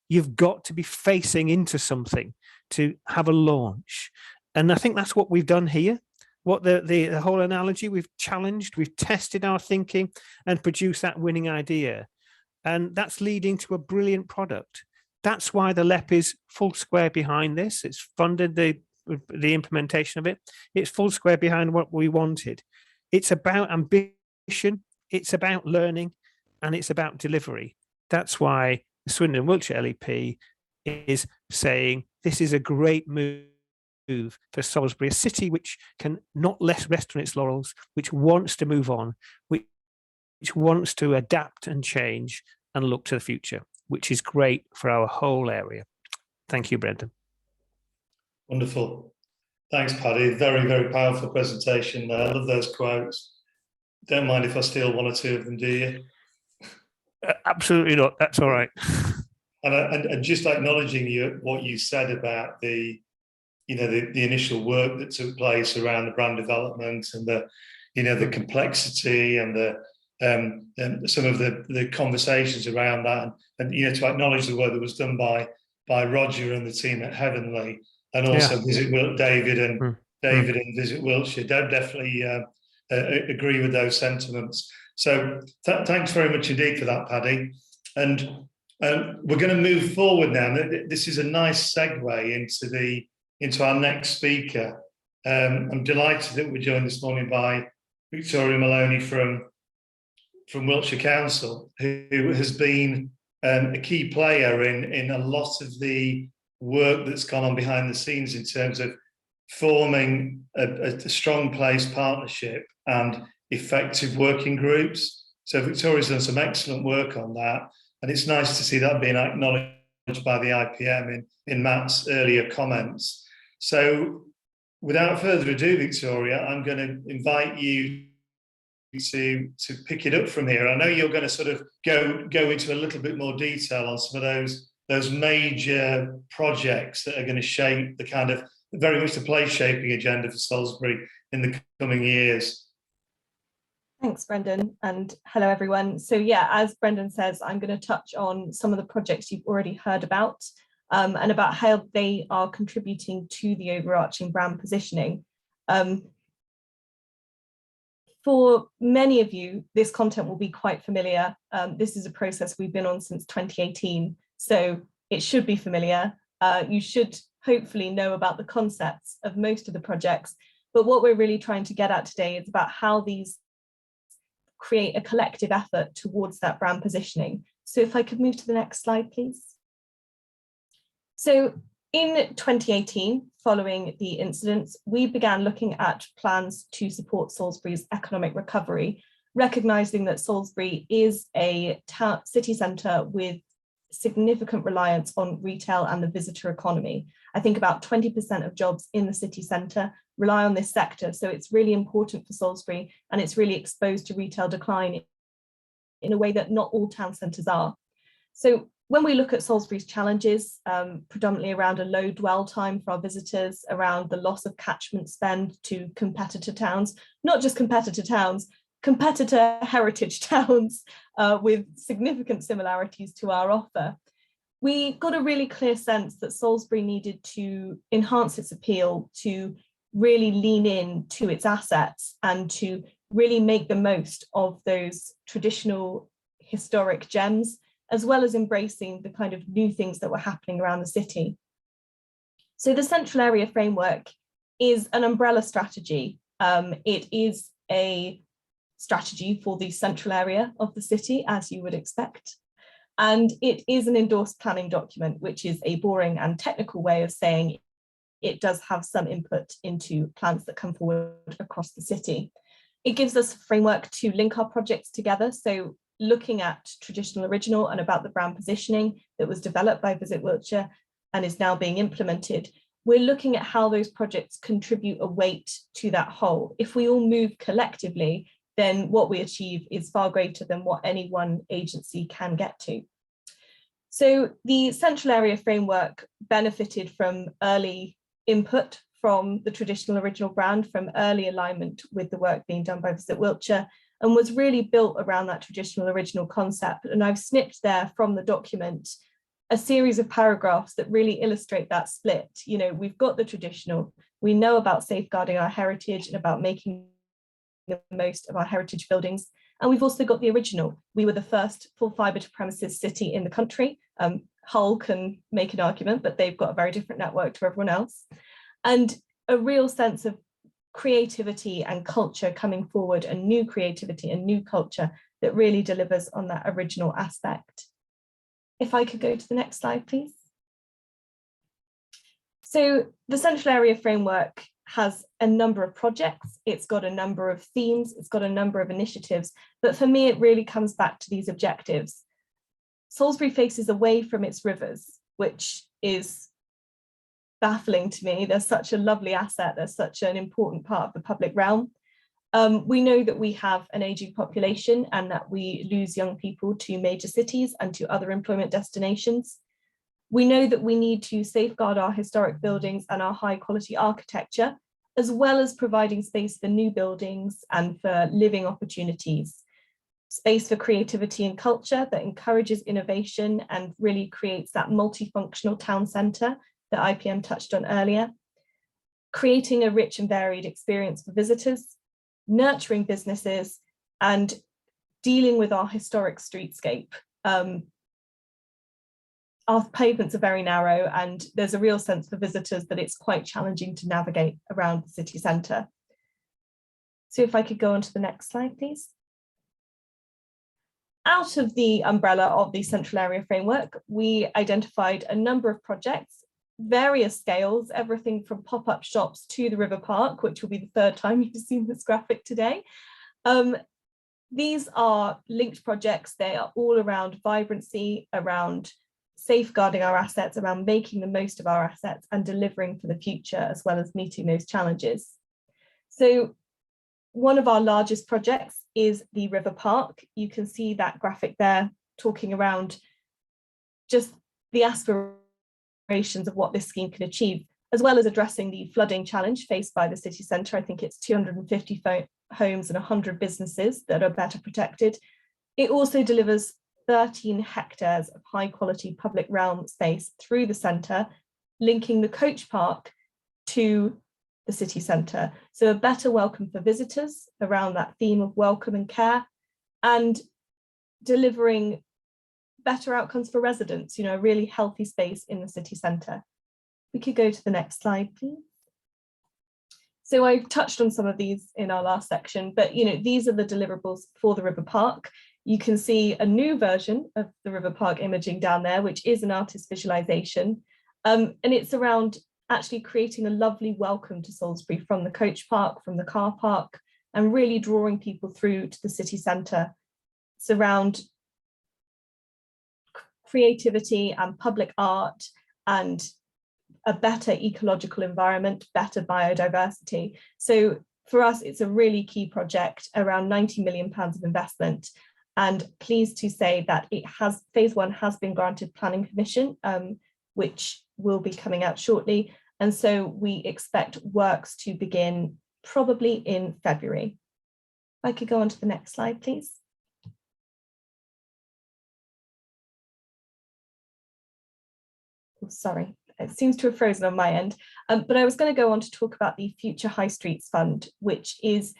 You've got to be facing into something to have a launch. And I think that's what we've done here. What the whole analogy, we've challenged, we've tested our thinking and produced that winning idea. And that's leading to a brilliant product. That's why the LEP is full square behind this. It's funded the implementation of it. It's full square behind what we wanted. It's about ambition, it's about learning, and it's about delivery. That's why the Swindon Wiltshire LEP is saying this is a great move for Salisbury, a city which can not rest on its laurels, which wants to move on, which wants to adapt and change and look to the future, which is great for our whole area. Thank you, Brendan. Wonderful. Thanks, Paddy. Very, very powerful presentation. I love those quotes. Don't mind if I steal one or two of them, do you? Absolutely not. That's all right. And just acknowledging what you said about the initial work that took place around the brand development and the complexity and some of the conversations around that, and to acknowledge the work that was done by Roger and the team at Heavenly, and also Visit David and Visit Wiltshire. Definitely agree with those sentiments. So thanks very much indeed for that, Paddy. And we're going to move forward now. This is a nice segue into our next speaker. I'm delighted that we're joined this morning by Victoria Maloney from Wiltshire Council, who has been a key player in a lot of the work that's gone on behind the scenes in terms of forming a strong place partnership and effective working groups. So Victoria's done some excellent work on that, and it's nice to see that being acknowledged by the IPM in Matt's earlier comments. So without further ado, Victoria, I'm going to invite you to pick it up from here. I know you're going to sort of go into a little bit more detail on some of those major projects that are going to shape the kind of very much the place shaping agenda for Salisbury in the coming years. Thanks, Brendan, and hello everyone. So yeah, as Brendan says, I'm going to touch on some of the projects you've already heard about and about how they are contributing to the overarching brand positioning. For many of you, this content will be quite familiar. This is a process we've been on since 2018, so it should be familiar. You should hopefully know about the concepts of most of the projects, but what we're really trying to get at today is about how these create a collective effort towards that brand positioning. So if I could move to the next slide, please. So in 2018, following the incidents, we began looking at plans to support Salisbury's economic recovery, recognising that Salisbury is a city centre with significant reliance on retail and the visitor economy. I think about 20% of jobs in the city centre rely on this sector. So it's really important for Salisbury, and it's really exposed to retail decline in a way that not all town centres are. So when we look at Salisbury's challenges, predominantly around a low dwell time for our visitors, around the loss of catchment spend to competitor towns, not just competitor towns, competitor heritage towns with significant similarities to our offer, we got a really clear sense that Salisbury needed to enhance its appeal, to really lean in to its assets and to really make the most of those traditional historic gems, as well as embracing the kind of new things that were happening around the city. So the central area framework is an umbrella strategy. It is a strategy for the central area of the city, as you would expect. And it is an endorsed planning document, which is a boring and technical way of saying it does have some input into plans that come forward across the city. It gives us a framework to link our projects together. So looking at traditional original and about the brand positioning that was developed by Visit Wiltshire and is now being implemented, we're looking at how those projects contribute a weight to that whole. If we all move collectively, then what we achieve is far greater than what any one agency can get to. So the central area framework benefited from early input from the traditional original brand, from early alignment with the work being done by Visit Wiltshire, and was really built around that traditional original concept. And I've snipped there from the document a series of paragraphs that really illustrate that split. You know, we've got the traditional, we know about safeguarding our heritage and about making the most of our heritage buildings. And we've also got the original. We were the first full fibre to premises city in the country. Hull can make an argument, but they've got a very different network to everyone else. And a real sense of creativity and culture coming forward, and new creativity and new culture that really delivers on that original aspect. If I could go to the next slide, please. So the central area framework has a number of projects, it's got a number of themes, it's got a number of initiatives, but for me, it really comes back to these objectives. Salisbury faces away from its rivers, which is baffling to me. They're such a lovely asset, they're such an important part of the public realm. We know that we have an aging population and that we lose young people to major cities and to other employment destinations. We know that we need to safeguard our historic buildings and our high quality architecture, as well as providing space for new buildings and for living opportunities. Space for creativity and culture that encourages innovation and really creates that multifunctional town centre that IPM touched on earlier. Creating a rich and varied experience for visitors, nurturing businesses, and dealing with our historic streetscape. Our pavements are very narrow, and there's a real sense for visitors that it's quite challenging to navigate around the city centre. So if I could go on to the next slide, please. Out of the umbrella of the central area framework, we identified a number of projects, various scales, everything from pop-up shops to the River Park, which will be the third time you've seen this graphic today. These are linked projects. They are all around vibrancy, around safeguarding our assets, around making the most of our assets and delivering for the future, as well as meeting those challenges. So one of our largest projects is the River Park. You can see that graphic there talking around just the aspirations of what this scheme can achieve, as well as addressing the flooding challenge faced by the city centre. I think it's 250 homes and 100 businesses that are better protected. It also delivers 13 hectares of high quality public realm space through the centre, linking the coach park to the city centre. So a better welcome for visitors around that theme of welcome and care, and delivering better outcomes for residents, you know, a really healthy space in the city centre. We could go to the next slide, please. So I've touched on some of these in our last section, but you know, these are the deliverables for the River Park. You can see a new version of the River Park imaging down there, which is an artist visualization. And it's around actually creating a lovely welcome to Salisbury from the coach park, from the car park, and really drawing people through to the city centre. It's around creativity and public art and a better ecological environment, better biodiversity. So for us, it's a really key project, around £90 million of investment. And pleased to say that phase 1 has been granted planning permission, which will be coming out shortly. And so we expect works to begin probably in February. If I could go on to the next slide, please. Oh, sorry, it seems to have frozen on my end. But I was going to go on to talk about the Future High Streets Fund, which is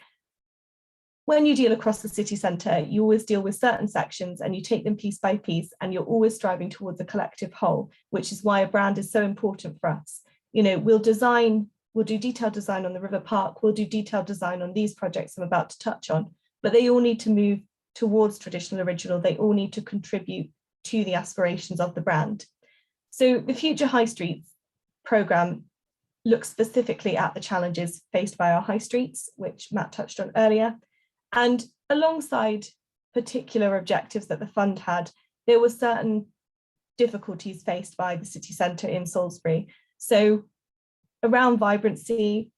when you deal across the city centre, you always deal with certain sections and you take them piece by piece, and you're always striving towards a collective whole, which is why a brand is so important for us. You know, we'll do detailed design on the River Park, we'll do detailed design on these projects I'm about to touch on, but they all need to move towards traditional original. They all need to contribute to the aspirations of the brand. So the Future High Streets programme looks specifically at the challenges faced by our high streets, which Matt touched on earlier. And alongside particular objectives that the fund had, there were certain difficulties faced by the city centre in Salisbury. So around vibrancy,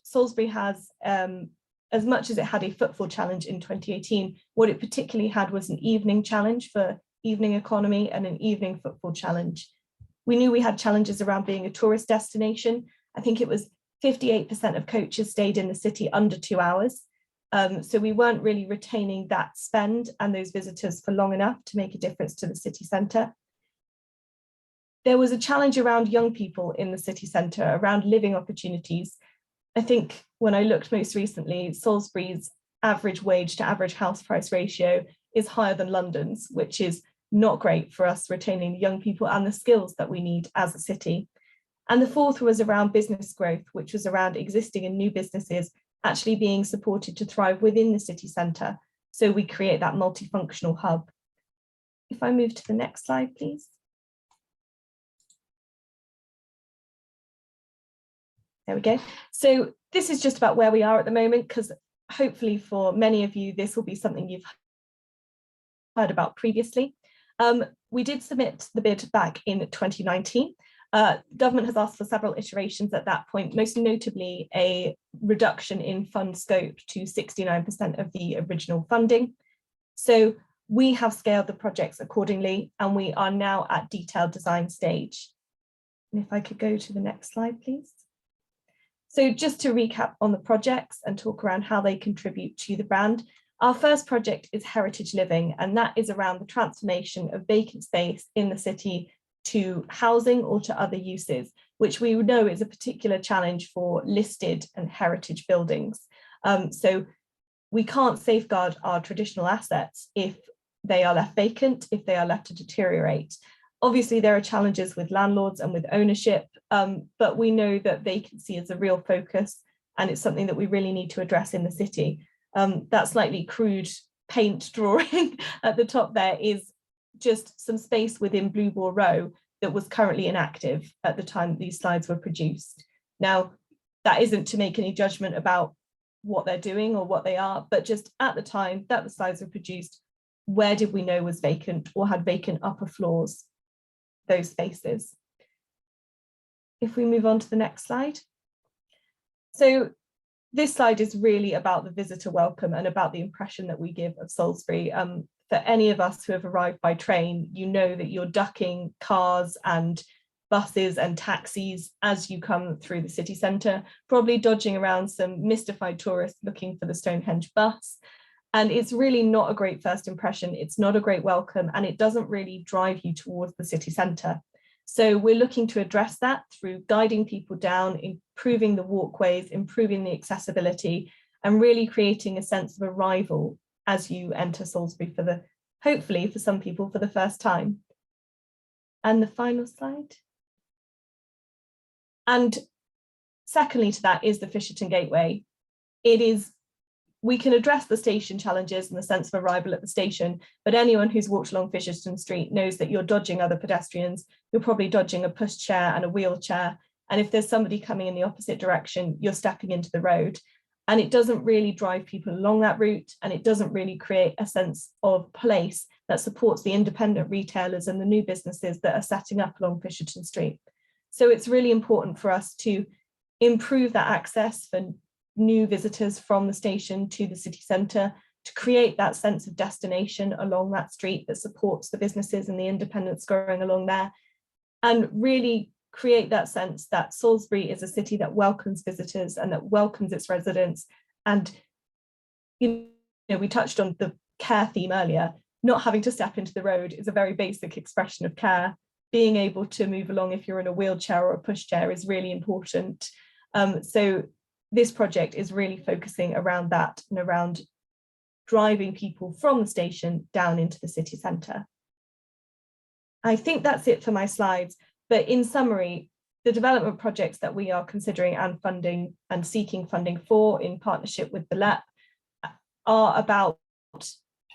Salisbury has, as much as it had a footfall challenge in 2018, what it particularly had was an evening challenge for evening economy and an evening footfall challenge. We knew we had challenges around being a tourist destination. I think it was 58% of coaches stayed in the city under 2 hours. So we weren't really retaining that spend and those visitors for long enough to make a difference to the city centre. There was a challenge around young people in the city centre, around living opportunities. I think when I looked most recently, Salisbury's average wage to average house price ratio is higher than London's, which is not great for us retaining the young people and the skills that we need as a city. And the fourth was around business growth, which was around existing and new businesses actually being supported to thrive within the city centre. So we create that multifunctional hub. If I move to the next slide, please. There we go. So this is just about where we are at the moment, because hopefully for many of you, this will be something you've heard about previously. We did submit the bid back in 2019. Government has asked for several iterations at that point, most notably a reduction in fund scope to 69% of the original funding. So we have scaled the projects accordingly, and we are now at detailed design stage. And if I could go to the next slide, please. So just to recap on the projects and talk around how they contribute to the brand. Our first project is Heritage Living, and that is around the transformation of vacant space in the city to housing or to other uses, which we know is a particular challenge for listed and heritage buildings. So we can't safeguard our traditional assets if they are left vacant, if they are left to deteriorate. Obviously, there are challenges with landlords and with ownership, but we know that vacancy is a real focus, and it's something that we really need to address in the city. That slightly crude paint drawing at the top there is just some space within Blue Ball Row that was currently inactive at the time these slides were produced. Now, that isn't to make any judgment about what they're doing or what they are, but just at the time that the slides were produced, where did we know was vacant or had vacant upper floors, those spaces? If we move on to the next slide. So this slide is really about the visitor welcome and about the impression that we give of Salisbury. For any of us who have arrived by train, you know that you're ducking cars and buses and taxis as you come through the city centre, probably dodging around some mystified tourists looking for the Stonehenge bus. And it's really not a great first impression. It's not a great welcome, and it doesn't really drive you towards the city centre. So we're looking to address that through guiding people down, improving the walkways, improving the accessibility, and really creating a sense of arrival as you enter Salisbury for hopefully for some people for the first time. And the final slide. And secondly to that is the Fisherstone Gateway. We can address the station challenges and the sense of arrival at the station, but anyone who's walked along Fisherstone Street knows that you're dodging other pedestrians. You're probably dodging a pushchair and a wheelchair. And if there's somebody coming in the opposite direction, you're stepping into the road. And it doesn't really drive people along that route, and it doesn't really create a sense of place that supports the independent retailers and the new businesses that are setting up along Fisherstone Street. So it's really important for us to improve that access for new visitors from the station to the city centre, to create that sense of destination along that street that supports the businesses and the independents going along there, and really create that sense that Salisbury is a city that welcomes visitors and that welcomes its residents. And you know, we touched on the care theme earlier. Not having to step into the road is a very basic expression of care. Being able to move along if you're in a wheelchair or a pushchair is really important. So this project is really focusing around that and around driving people from the station down into the city centre. I think that's it for my slides, but in summary, the development projects that we are considering and funding and seeking funding for in partnership with the LEP are about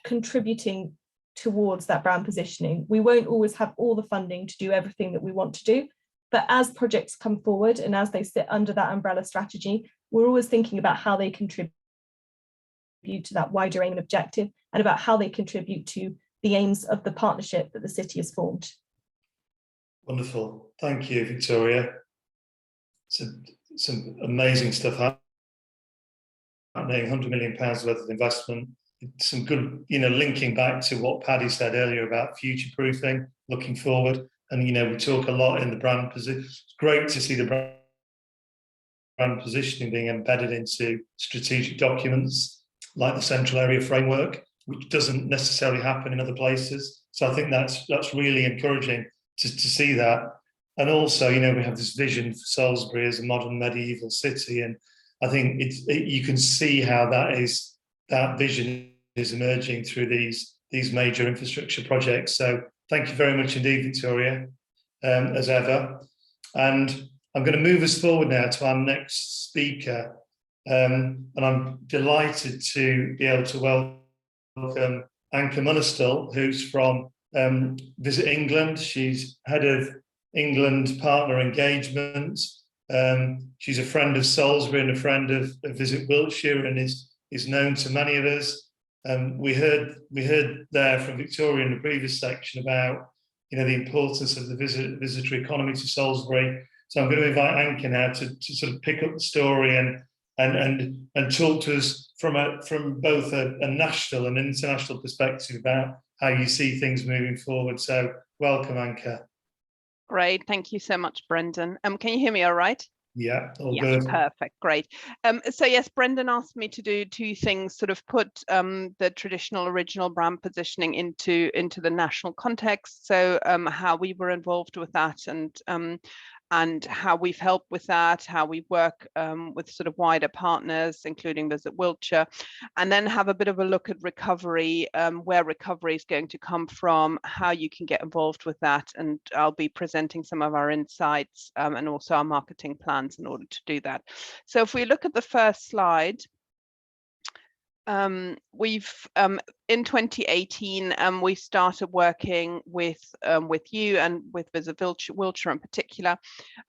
contributing towards that brand positioning. We won't always have all the funding to do everything that we want to do, but as projects come forward and as they sit under that umbrella strategy, we're always thinking about how they contribute to that wider aim and objective, and about how they contribute to the aims of the partnership that the city has formed. Wonderful. Thank you, Victoria. Some amazing stuff happening, £100 million worth of investment. Some good, linking back to what Paddy said earlier about future-proofing, looking forward. And, we talk a lot in the brand position. It's great to see the brand positioning being embedded into strategic documents like the Central Area Framework, which doesn't necessarily happen in other places. So I think that's really encouraging to see that. And also, we have this vision for Salisbury as a modern medieval city. And I think you can see how that vision is emerging through these major infrastructure projects. So thank you very much indeed, Victoria, as ever. And I'm going to move us forward now to our next speaker. And I'm delighted to be able to welcome Anke Munnestel, who's from Visit England. She's head of England Partner Engagement. She's a friend of Salisbury and a friend of Visit Wiltshire, and is known to many of us. We heard there from Victoria in the previous section about the importance of the visitor economy to Salisbury. So I'm going to invite Anke now to sort of pick up the story and talk to us from both a national and international perspective about how you see things moving forward. So welcome, Anke. Great, thank you so much, Brendan. Can you hear me all right? Yeah, all yeah, good. Perfect, great. So yes, Brendan asked me to do two things, sort of put the traditional original brand positioning into the national context. So how we were involved with that, and how we've helped with that, how we work with sort of wider partners, including Visit Wiltshire, and then have a bit of a look at recovery, where recovery is going to come from, how you can get involved with that. And I'll be presenting some of our insights and also our marketing plans in order to do that. So if we look at the first slide, we've in 2018 we started working with you and with Visit Wiltshire in particular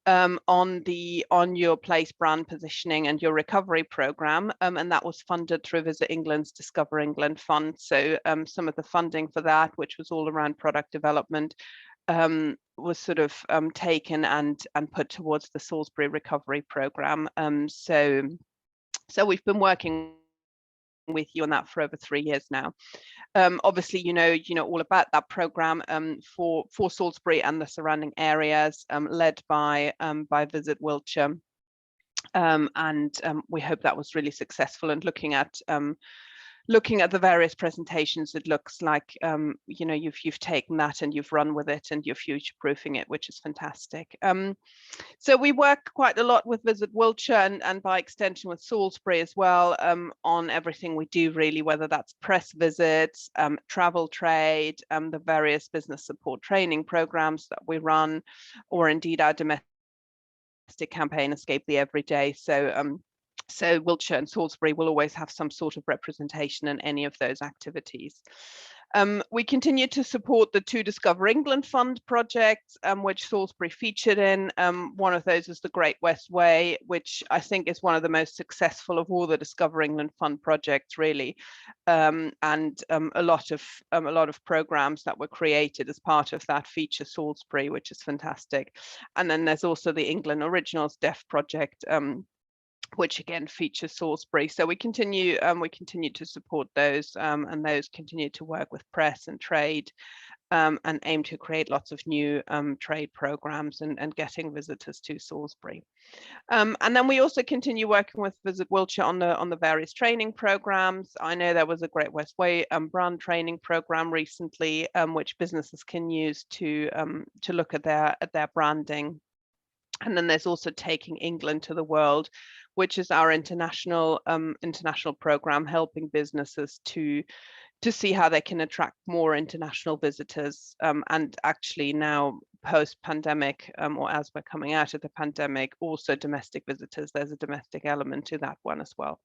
on your place brand positioning and your recovery program, and that was funded through Visit England's Discover England Fund. So some of the funding for that, which was all around product development, was sort of taken and put towards the Salisbury recovery program. So we've been working with you on that for over 3 years now. Obviously, you know all about that program for Salisbury and the surrounding areas, led by Visit Wiltshire, and we hope that was really successful. And looking at the various presentations, it looks like you've taken that and you've run with it and you're future-proofing it, which is fantastic. So we work quite a lot with Visit Wiltshire and by extension with Salisbury as well, on everything we do really, whether that's press visits, travel trade, the various business support training programs that we run, or indeed our domestic campaign Escape the Everyday. So Wiltshire and Salisbury will always have some sort of representation in any of those activities. We continue to support the 2 Discover England Fund projects, which Salisbury featured in. One of those is the Great West Way, which I think is one of the most successful of all the Discover England Fund projects, really. And a lot of programs that were created as part of that feature Salisbury, which is fantastic. And then there's also the England Originals Deaf project, which again features Salisbury. So we continue to support those, and those continue to work with press and trade, and aim to create lots of new trade programs and getting visitors to Salisbury. And then we also continue working with Visit Wiltshire on the various training programs. I know there was a Great West Way brand training program recently, which businesses can use to look at their branding. And then there's also Taking England to the World, which is our international program, helping businesses to see how they can attract more international visitors. And actually now post-pandemic, or as we're coming out of the pandemic, also domestic visitors. There's a domestic element to that one as well.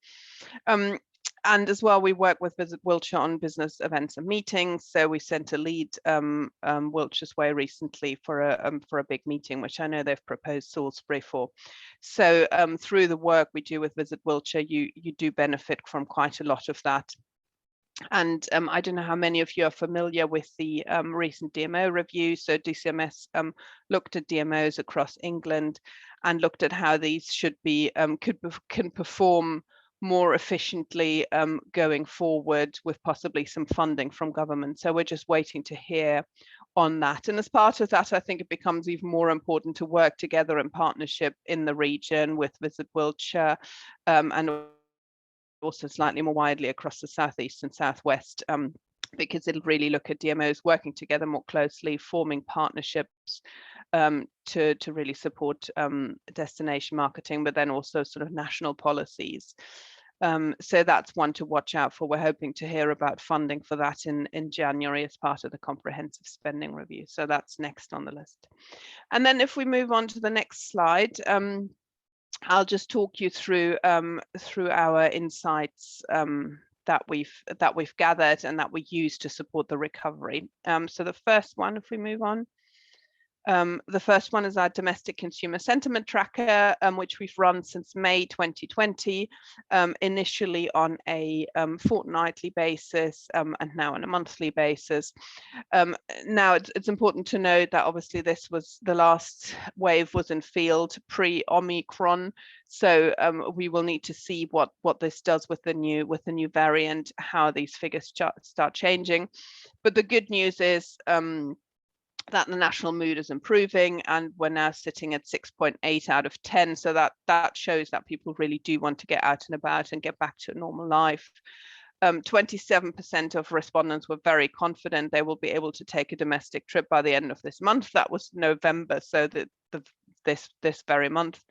And as well, we work with Visit Wiltshire on business events and meetings. So we sent a lead Wiltshire's Way recently for a big meeting, which I know they've proposed Salisbury for. So through the work we do with Visit Wiltshire, you do benefit from quite a lot of that. And I don't know how many of you are familiar with the recent DMO review. So DCMS looked at DMOs across England and looked at how these should be can perform more efficiently going forward with possibly some funding from government. So we're just waiting to hear on that. And as part of that, I think it becomes even more important to work together in partnership in the region with Visit Wiltshire, and also slightly more widely across the southeast and southwest, because it'll really look at DMOs working together more closely, forming partnerships to really support destination marketing, but then also sort of national policies. So that's one to watch out for. We're hoping to hear about funding for that in January as part of the comprehensive spending review. So that's next on the list. And then if we move on to the next slide, I'll just talk you through our insights that we've gathered and that we use to support the recovery. So the first one, if we move on. The first one is our domestic consumer sentiment tracker, which we've run since May 2020, initially on a fortnightly basis, and now on a monthly basis. Now it's important to note that obviously this was the last wave was in field pre-Omicron, so we will need to see what this does with the new variant, how these figures start changing. But the good news is that the national mood is improving, and we're now sitting at 6.8 out of 10. So that shows that people really do want to get out and about and get back to a normal life. 27% of respondents were very confident they will be able to take a domestic trip by the end of this month. That was November, so this very month.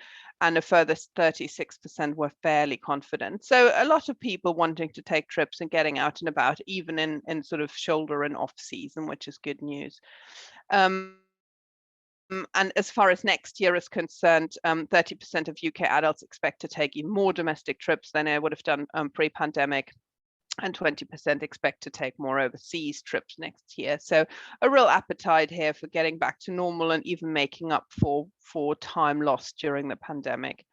And a further 36% were fairly confident. So a lot of people wanting to take trips and getting out and about, even in sort of shoulder and off season, which is good news. And as far as next year is concerned, 30% of UK adults expect to take even more domestic trips than they would have done pre-pandemic, and 20% expect to take more overseas trips next year. So a real appetite here for getting back to normal and even making up for time lost during the pandemic.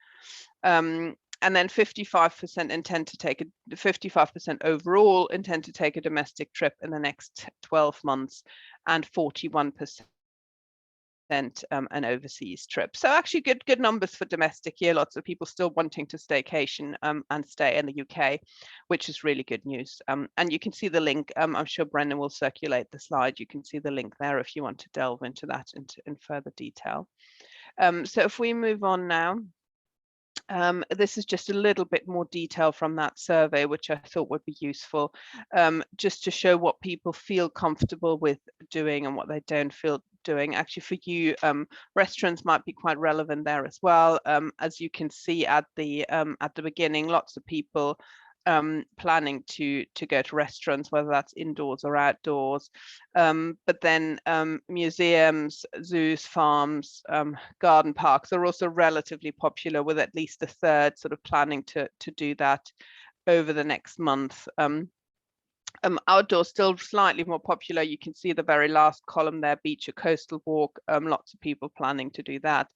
And then 55% overall intend to take a domestic trip in the next 12 months, and 41% an overseas trip. So actually good numbers for domestic here. Lots of people still wanting to staycation and stay in the UK, which is really good news. And you can see the link. I'm sure Brendan will circulate the slide. You can see the link there if you want to delve into that in further detail. So if we move on now. This is just a little bit more detail from that survey, which I thought would be useful, just to show what people feel comfortable with doing and what they don't feel doing. Actually, for you, restaurants might be quite relevant there as well. As you can see at the beginning, lots of people planning to go to restaurants, whether that's indoors or outdoors, but then museums, zoos, farms, garden parks are also relatively popular, with at least a third sort of planning to do that over the next month. Outdoor still slightly more popular. You can see the very last column there, beach or coastal walk. Lots of people planning to do that.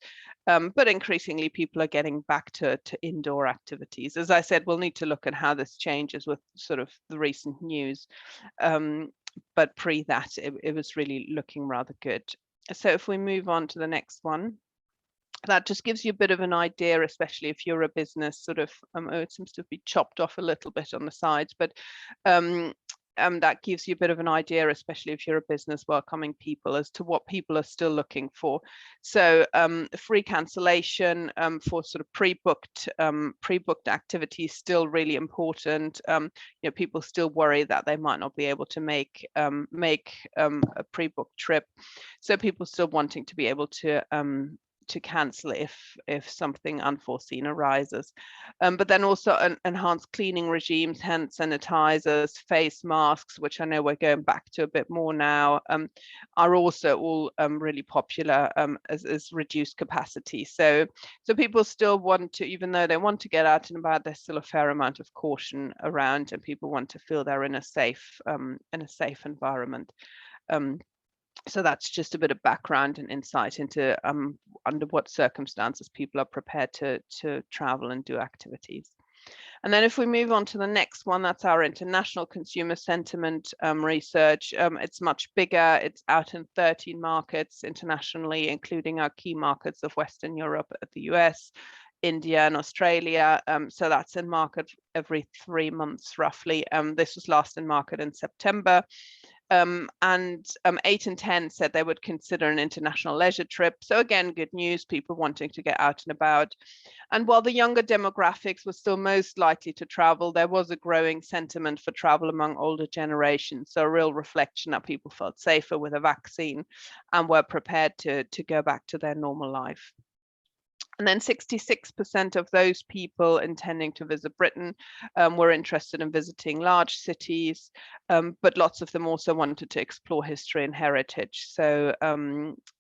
But increasingly people are getting back to indoor activities. As I said, we'll need to look at how this changes with sort of the recent news. But pre that, it was really looking rather good. So if we move on to the next one, that just gives you a bit of an idea, especially if you're a business sort of, oh, it seems to be chopped off a little bit on the sides, but that gives you a bit of an idea, especially if you're a business welcoming people, as to what people are still looking for. So free cancellation for sort of pre-booked activities still really important. You know, people still worry that they might not be able to make a pre-booked trip. So people still wanting to be able to cancel if something unforeseen arises, but then also enhanced cleaning regimes, hand sanitizers, face masks, which I know we're going back to a bit more now, are also all really popular as reduced capacity. So people still want to, even though they want to get out and about, there's still a fair amount of caution around, and people want to feel they're in a safe environment. So that's just a bit of background and insight into under what circumstances people are prepared to travel and do activities. And then if we move on to the next one, that's our international consumer sentiment research. It's much bigger. It's out in 13 markets internationally, including our key markets of Western Europe, the US, India and Australia. So that's in market every 3 months roughly. This was last in market in September. And 8 in 10 said they would consider an international leisure trip. So again, good news, people wanting to get out and about. And while the younger demographics were still most likely to travel, there was a growing sentiment for travel among older generations. So a real reflection that people felt safer with a vaccine and were prepared to go back to their normal life. And then 66% of those people intending to visit Britain were interested in visiting large cities, but lots of them also wanted to explore history and heritage. So,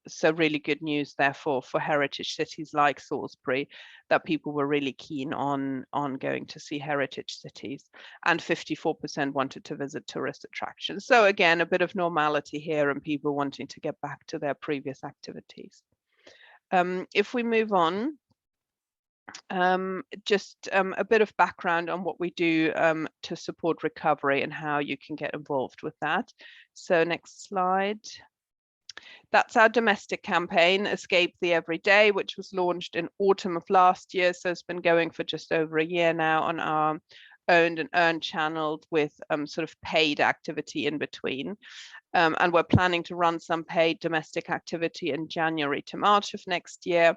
so really good news, therefore, for heritage cities like Salisbury, that people were really keen on going to see heritage cities, and 54% wanted to visit tourist attractions. So again, a bit of normality here and people wanting to get back to their previous activities. If we move on, just a bit of background on what we do to support recovery and how you can get involved with that. So next slide. That's our domestic campaign, Escape the Everyday, which was launched in autumn of last year. So it's been going for just over a year now on our owned and earned channel with sort of paid activity in between. And we're planning to run some paid domestic activity in January to March of next year,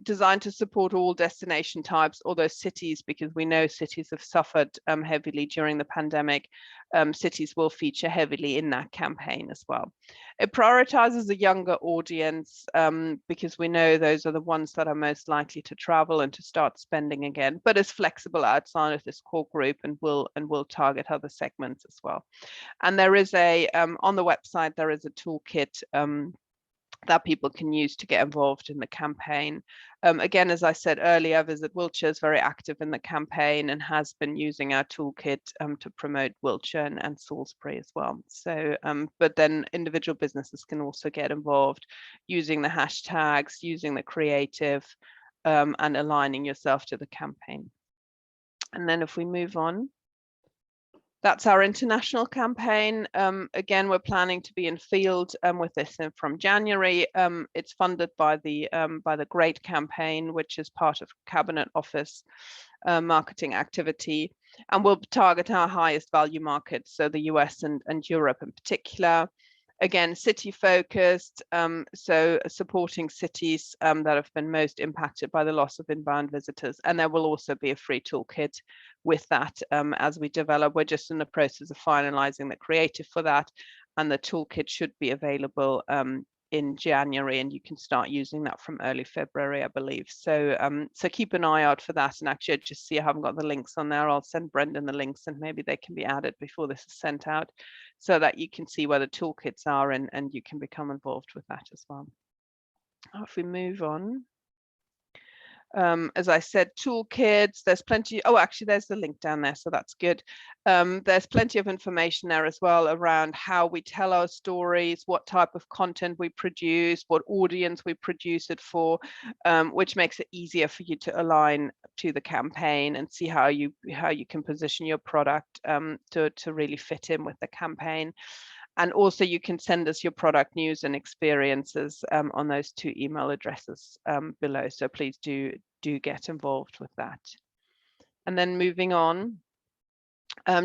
designed to support all destination types, although cities, because we know cities have suffered heavily during the pandemic, cities will feature heavily in that campaign as well. It prioritizes a younger audience because we know those are the ones that are most likely to travel and to start spending again, but is flexible outside of this core group and will target other segments as well. And there is a, on the website, there is a toolkit that people can use to get involved in the campaign. Again, as I said earlier, Visit Wiltshire is very active in the campaign and has been using our toolkit to promote Wiltshire and Salisbury as well. So, but then individual businesses can also get involved using the hashtags, using the creative, and aligning yourself to the campaign. And then if we move on, that's our international campaign. Again, we're planning to be in field with this from January. It's funded by the GREAT campaign, which is part of Cabinet Office marketing activity, and we'll target our highest value markets, so the US and Europe in particular. Again, city focused, so supporting cities that have been most impacted by the loss of inbound visitors. And there will also be a free toolkit with that as we develop. We're just in the process of finalizing the creative for that, and the toolkit should be available in January, and you can start using that from early February, I believe. So so keep an eye out for that. And actually, I just see I haven't got the links on there. I'll send Brendan the links and maybe they can be added before this is sent out, so that you can see where the toolkits are and you can become involved with that as well. If we move on. As I said, toolkits, there's plenty. Oh, actually, there's the link down there, so that's good. There's plenty of information there as well around how we tell our stories, what type of content we produce, what audience we produce it for, which makes it easier for you to align to the campaign and see how you can position your product to really fit in with the campaign. And also you can send us your product news and experiences on those 2 email addresses below. So please do get involved with that. And then moving on,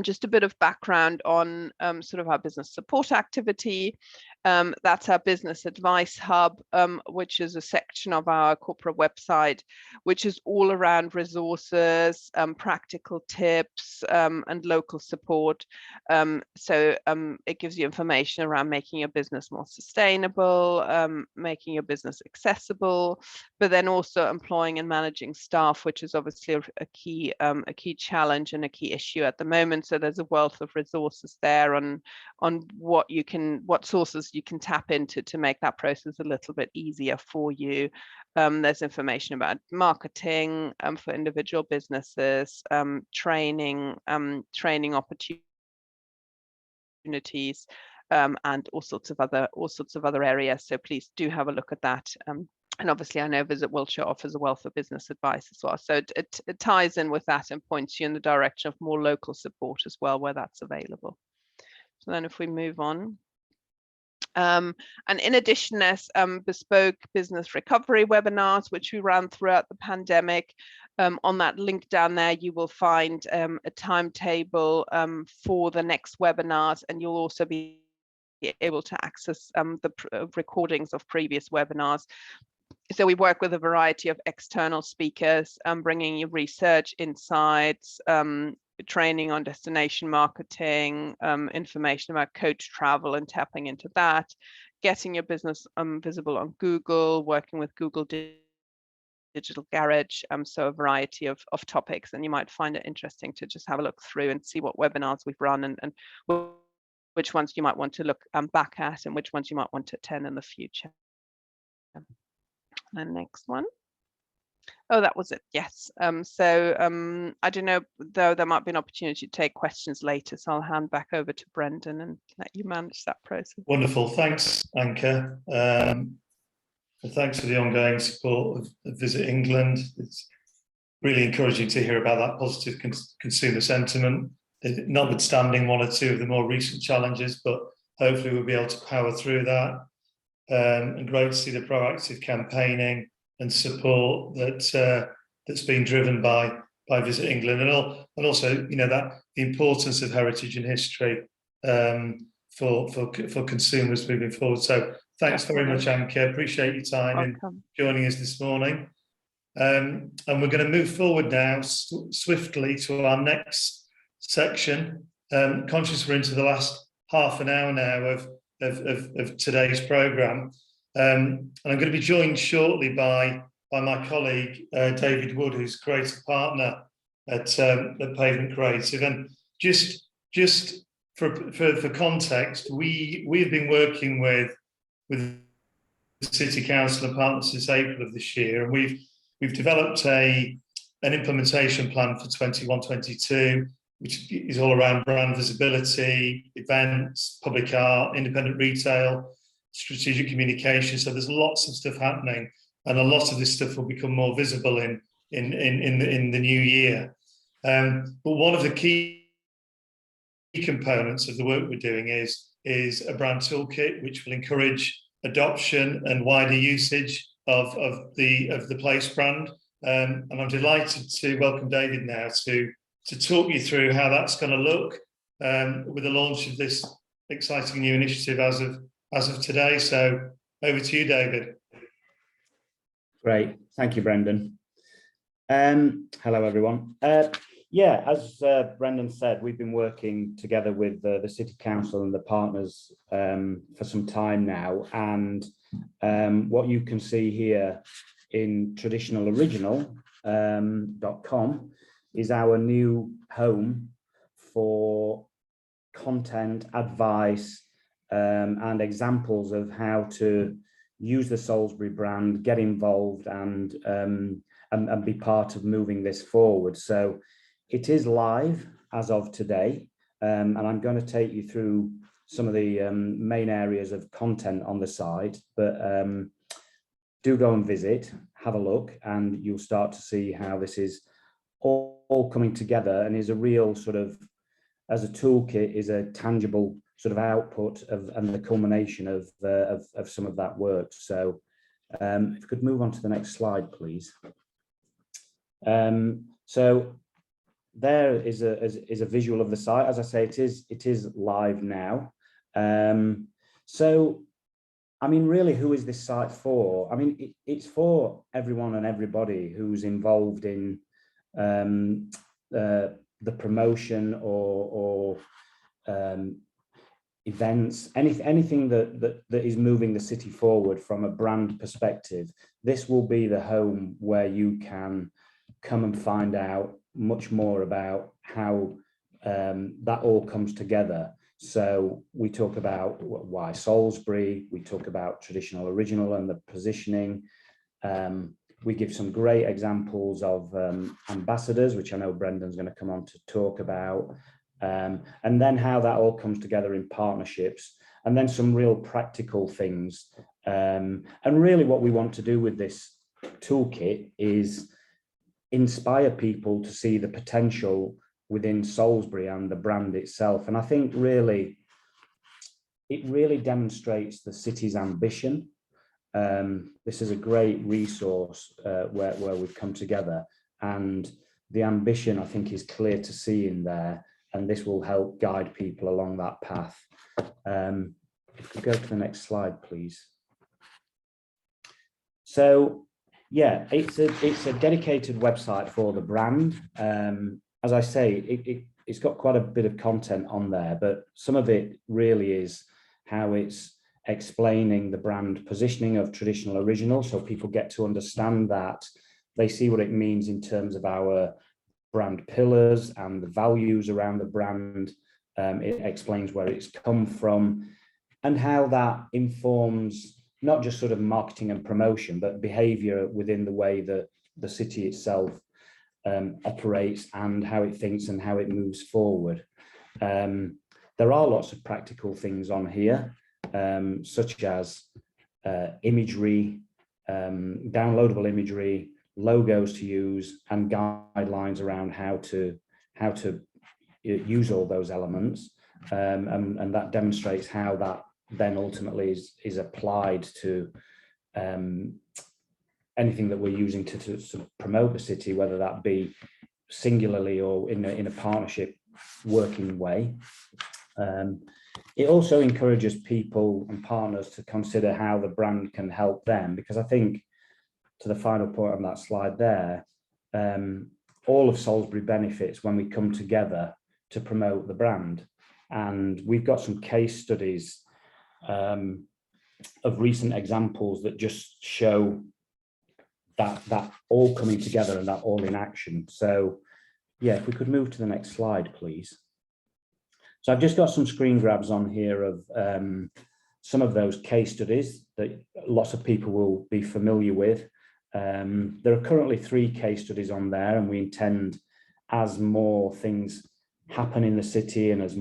just a bit of background on sort of our business support activity. That's our business advice hub, which is a section of our corporate website, which is all around resources, practical tips, and local support. So it gives you information around making your business more sustainable, making your business accessible, but then also employing and managing staff, which is obviously a key challenge and a key issue at the moment. So there's a wealth of resources there on what sources you can tap into to make that process a little bit easier for you. There's information about marketing for individual businesses, training opportunities, and all sorts of other areas. So please do have a look at that. And obviously, I know Visit Wiltshire offers a wealth of business advice as well. So it ties in with that and points you in the direction of more local support as well, where that's available. So then if we move on. And in addition, there's bespoke business recovery webinars, which we ran throughout the pandemic. On that link down there, you will find a timetable for the next webinars, and you'll also be able to access the recordings of previous webinars. So we work with a variety of external speakers, bringing you research insights, training on destination marketing, information about coach travel and tapping into that, getting your business visible on Google, working with Google Digital Garage, so a variety of topics. And you might find it interesting to just have a look through and see what webinars we've run and which ones you might want to look back at and which ones you might want to attend in the future. And next one. Oh, that was it. Yes. I don't know, though, there might be an opportunity to take questions later. So I'll hand back over to Brendan and let you manage that process. Wonderful. Thanks, Anka. And thanks for the ongoing support of Visit England. It's really encouraging to hear about that positive consumer sentiment, notwithstanding 1 or 2 of the more recent challenges, but hopefully we'll be able to power through that. And great to see the proactive campaigning and support that's been driven by Visit England, and also, you know, that the importance of heritage and history for consumers moving forward. So thanks very much, Anka. Appreciate your time in joining us this morning. And we're going to move forward now swiftly to our next section. Conscious we're into the last half an hour now of today's programme. And I'm going to be joined shortly by my colleague, David Wood, who's creative partner at Pavement Creative. And just for context, we've been working with the City Council and partners since April of this year, and we've developed an implementation plan for 21-22, which is all around brand visibility, events, public art, independent retail, strategic communication. So there's lots of stuff happening, and a lot of this stuff will become more visible in the new year. But one of the key components of the work we're doing is a brand toolkit, which will encourage adoption and wider usage of the Place brand. And I'm delighted to welcome David now to talk you through how that's going to look with the launch of this exciting new initiative as of today. So over to you, David. Great, thank you, Brendan. Hello, everyone. Yeah, as Brendan said, we've been working together with the City Council and the partners for some time now, and what you can see here in traditionaloriginal.com is our new home for content, advice, and examples of how to use the Salisbury brand, get involved, and and be part of moving this forward. So it is live as of today, and I'm going to take you through some of the main areas of content on the site, but do go and visit, have a look, and you'll start to see how this is all coming together and is a real sort of, as a toolkit, is a tangible sort of output of and the culmination of some of that work. So if you could move on to the next slide, please. So there is a visual of the site. As I say, it is live now. So I mean, really, who is this site for? I mean, it's for everyone and everybody who's involved in the promotion or events, anything that is moving the city forward from a brand perspective. This will be the home where you can come and find out much more about how that all comes together. So we talk about why Salisbury, we talk about traditional original and the positioning. We give some great examples of ambassadors, which I know Brendan's going to come on to talk about, and then how that all comes together in partnerships, and then some real practical things. And really what we want to do with this toolkit is inspire people to see the potential within Salisbury and the brand itself. And I think really, it really demonstrates the city's ambition. This is a great resource where we've come together, and the ambition, I think, is clear to see in there, and this will help guide people along that path. If we go to the next slide, please. So yeah, it's a dedicated website for the brand. As I say, it's got quite a bit of content on there, but some of it really is how it's explaining the brand positioning of traditional original, so people get to understand that. They see what it means in terms of our brand pillars and the values around the brand. It explains where it's come from and how that informs not just sort of marketing and promotion, but behavior within the way that the city itself operates and how it thinks and how it moves forward. There are lots of practical things on here, such as imagery, downloadable imagery, logos to use, and guidelines around how to use all those elements, and that demonstrates how that then ultimately is applied to anything that we're using to promote the city, whether that be singularly or in a partnership working way. It also encourages people and partners to consider how the brand can help them, because I think, to the final point on that slide there, all of Salisbury benefits when we come together to promote the brand. And we've got some case studies of recent examples that just show that all coming together and that all in action. So yeah, if we could move to the next slide, please. So I've just got some screen grabs on here of some of those case studies that lots of people will be familiar with. There are currently 3 case studies on there, and we intend, as more things happen in the city and as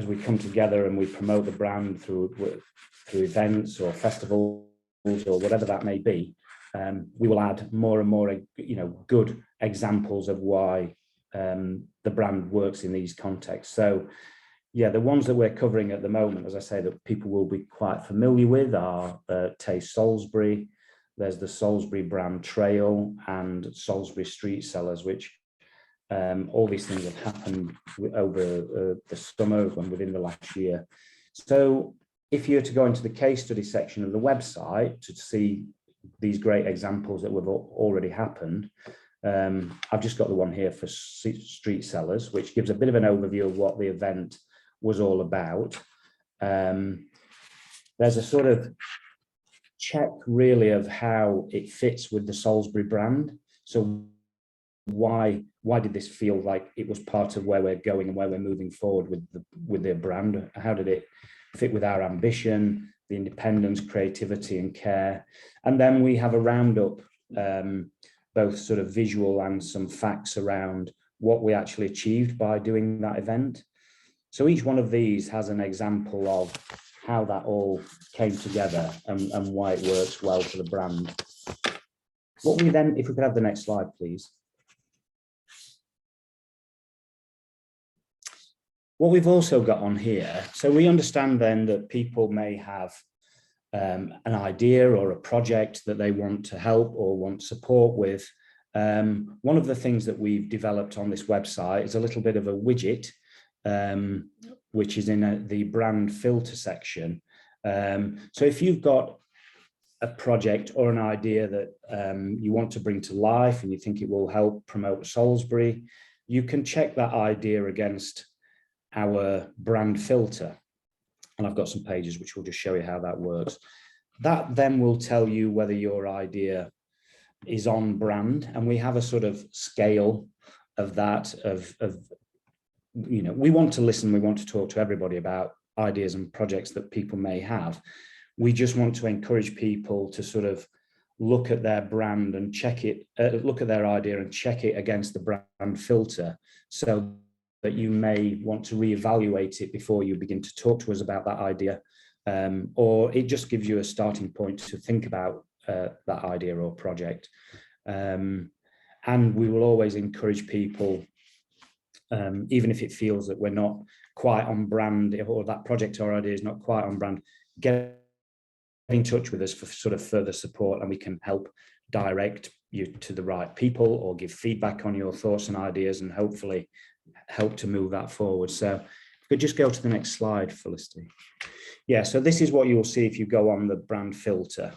we come together and we promote the brand through events or festivals or whatever that may be, we will add more and more, good examples of why the brand works in these contexts. So yeah, the ones that we're covering at the moment, as I say, that people will be quite familiar with are Taste Salisbury. There's the Salisbury Brand Trail and Salisbury Street Sellers, which all these things have happened over the summer and within the last year. So if you were to go into the case study section of the website to see these great examples that have already happened, I've just got the one here for Street Sellers, which gives a bit of an overview of what the event was all about. There's a sort of check really of how it fits with the Salisbury brand. So why did this feel like it was part of where we're going and where we're moving forward with the brand? How did it fit with our ambition, the independence, creativity and care? And then we have a roundup both sort of visual and some facts around what we actually achieved by doing that event. So each one of these has an example of how that all came together and why it works well for the brand. What we then, if we could have the next slide, please. What we've also got on here, so we understand then that people may have an idea or a project that they want to help or want support with. One of the things that we've developed on this website is a little bit of a widget, which is in the brand filter section. So if you've got a project or an idea that you want to bring to life and you think it will help promote Salisbury, you can check that idea against our brand filter. And I've got some pages which will just show you how that works. That then will tell you whether your idea is on brand, and we have a sort of scale of that, you know, we want to listen, we want to talk to everybody about ideas and projects that people may have. We just want to encourage people to sort of look at their brand and check it, look at their idea and check it against the brand filter, so that you may want to reevaluate it before you begin to talk to us about that idea, or it just gives you a starting point to think about that idea or project. And we will always encourage people, even if it feels that we're not quite on brand, or that project or idea is not quite on brand, get in touch with us for sort of further support, and we can help direct you to the right people or give feedback on your thoughts and ideas, and hopefully help to move that forward. So if we could just go to the next slide, Felicity. Yeah, so this is what you'll see if you go on the brand filter.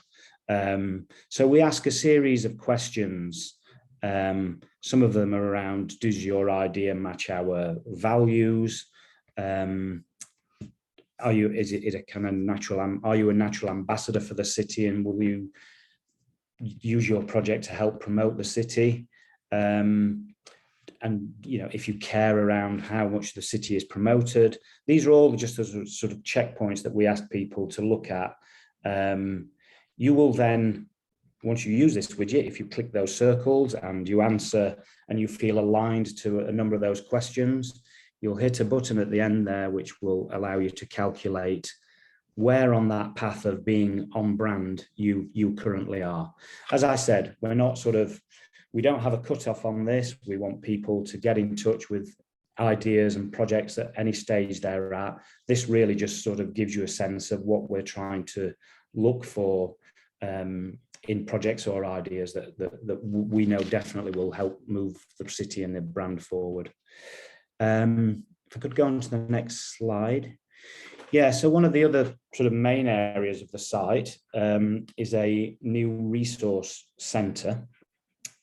So we ask a series of questions. Some of them are around, does your idea match our values? Are you, is it a kind of natural, are you a natural ambassador for the city, and will you use your project to help promote the city? And, you know, if you care around how much the city is promoted, these are all just the sort of checkpoints that we ask people to look at. You will then, once you use this widget, if you click those circles and you answer and you feel aligned to a number of those questions, you'll hit a button at the end there, which will allow you to calculate where on that path of being on brand you currently are. As I said, we're not sort of, we don't have a cutoff on this. We want people to get in touch with ideas and projects at any stage they're at. This really just sort of gives you a sense of what we're trying to look for in projects or ideas that we know definitely will help move the city and the brand forward. If I could go on to the next slide. Yeah, so one of the other sort of main areas of the site is a new resource centre.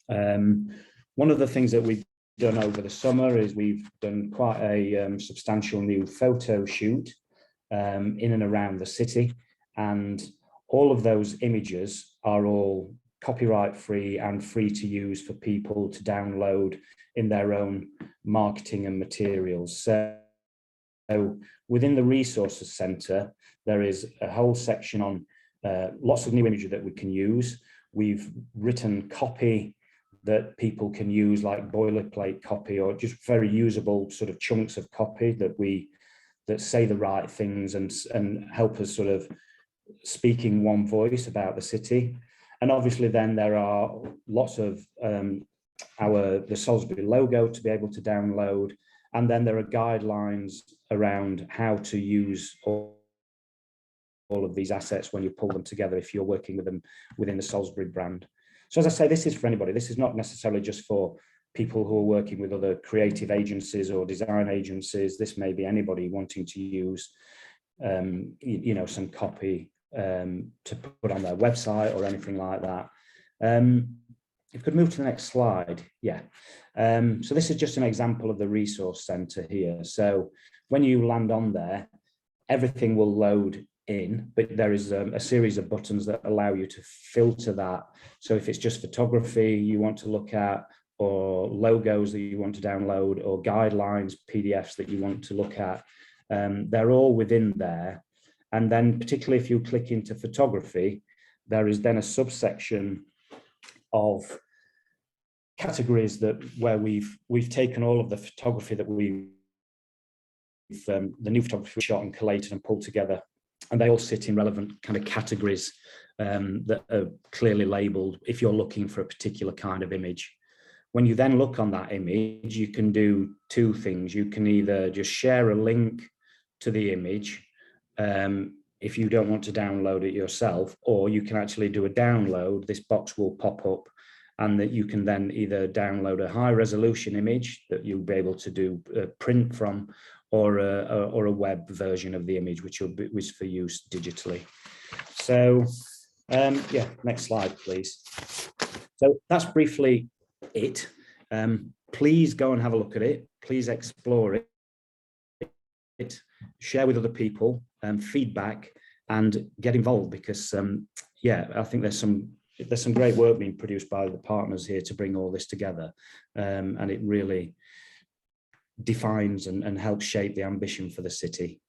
One of the things that we've done over the summer is we've done quite a substantial new photo shoot in and around the city, and all of those images are all copyright free and free to use for people to download in their own marketing and materials. So within the resources centre, there is a whole section on lots of new imagery that we can use. We've written copy that people can use, like boilerplate copy, or just very usable sort of chunks of copy that say the right things and help us sort of speaking one voice about the city. And obviously then there are lots of the Salisbury logo to be able to download, and then there are guidelines around how to use all of these assets when you pull them together if you're working with them within the Salisbury brand. So as I say, this is for anybody. This is not necessarily just for people who are working with other creative agencies or design agencies. This may be anybody wanting to use you know, some copy to put on their website or anything like that. If you could move to the next slide. Yeah. So this is just an example of the resource centre here. So when you land on there, everything will load in, but there is a series of buttons that allow you to filter that. So if it's just photography you want to look at, or logos that you want to download, or guidelines, PDFs that you want to look at, they're all within there. And then particularly if you click into photography, there is then a subsection of categories where we've taken all of the photography that the new photography we shot and collated and pulled together, and they all sit in relevant kind of categories that are clearly labelled if you're looking for a particular kind of image. When you then look on that image, you can do two things. You can either just share a link to the image if you don't want to download it yourself, or you can actually do a download. This box will pop up, and that you can then either download a high resolution image that you'll be able to do a print from, or a web version of the image, which is for use digitally. So yeah, next slide, please. So that's briefly it. Please go and have a look at it. Please explore it, share with other people, feedback, and get involved, because yeah, I think there's some great work being produced by the partners here to bring all this together, and it really defines and helps shape the ambition for the city.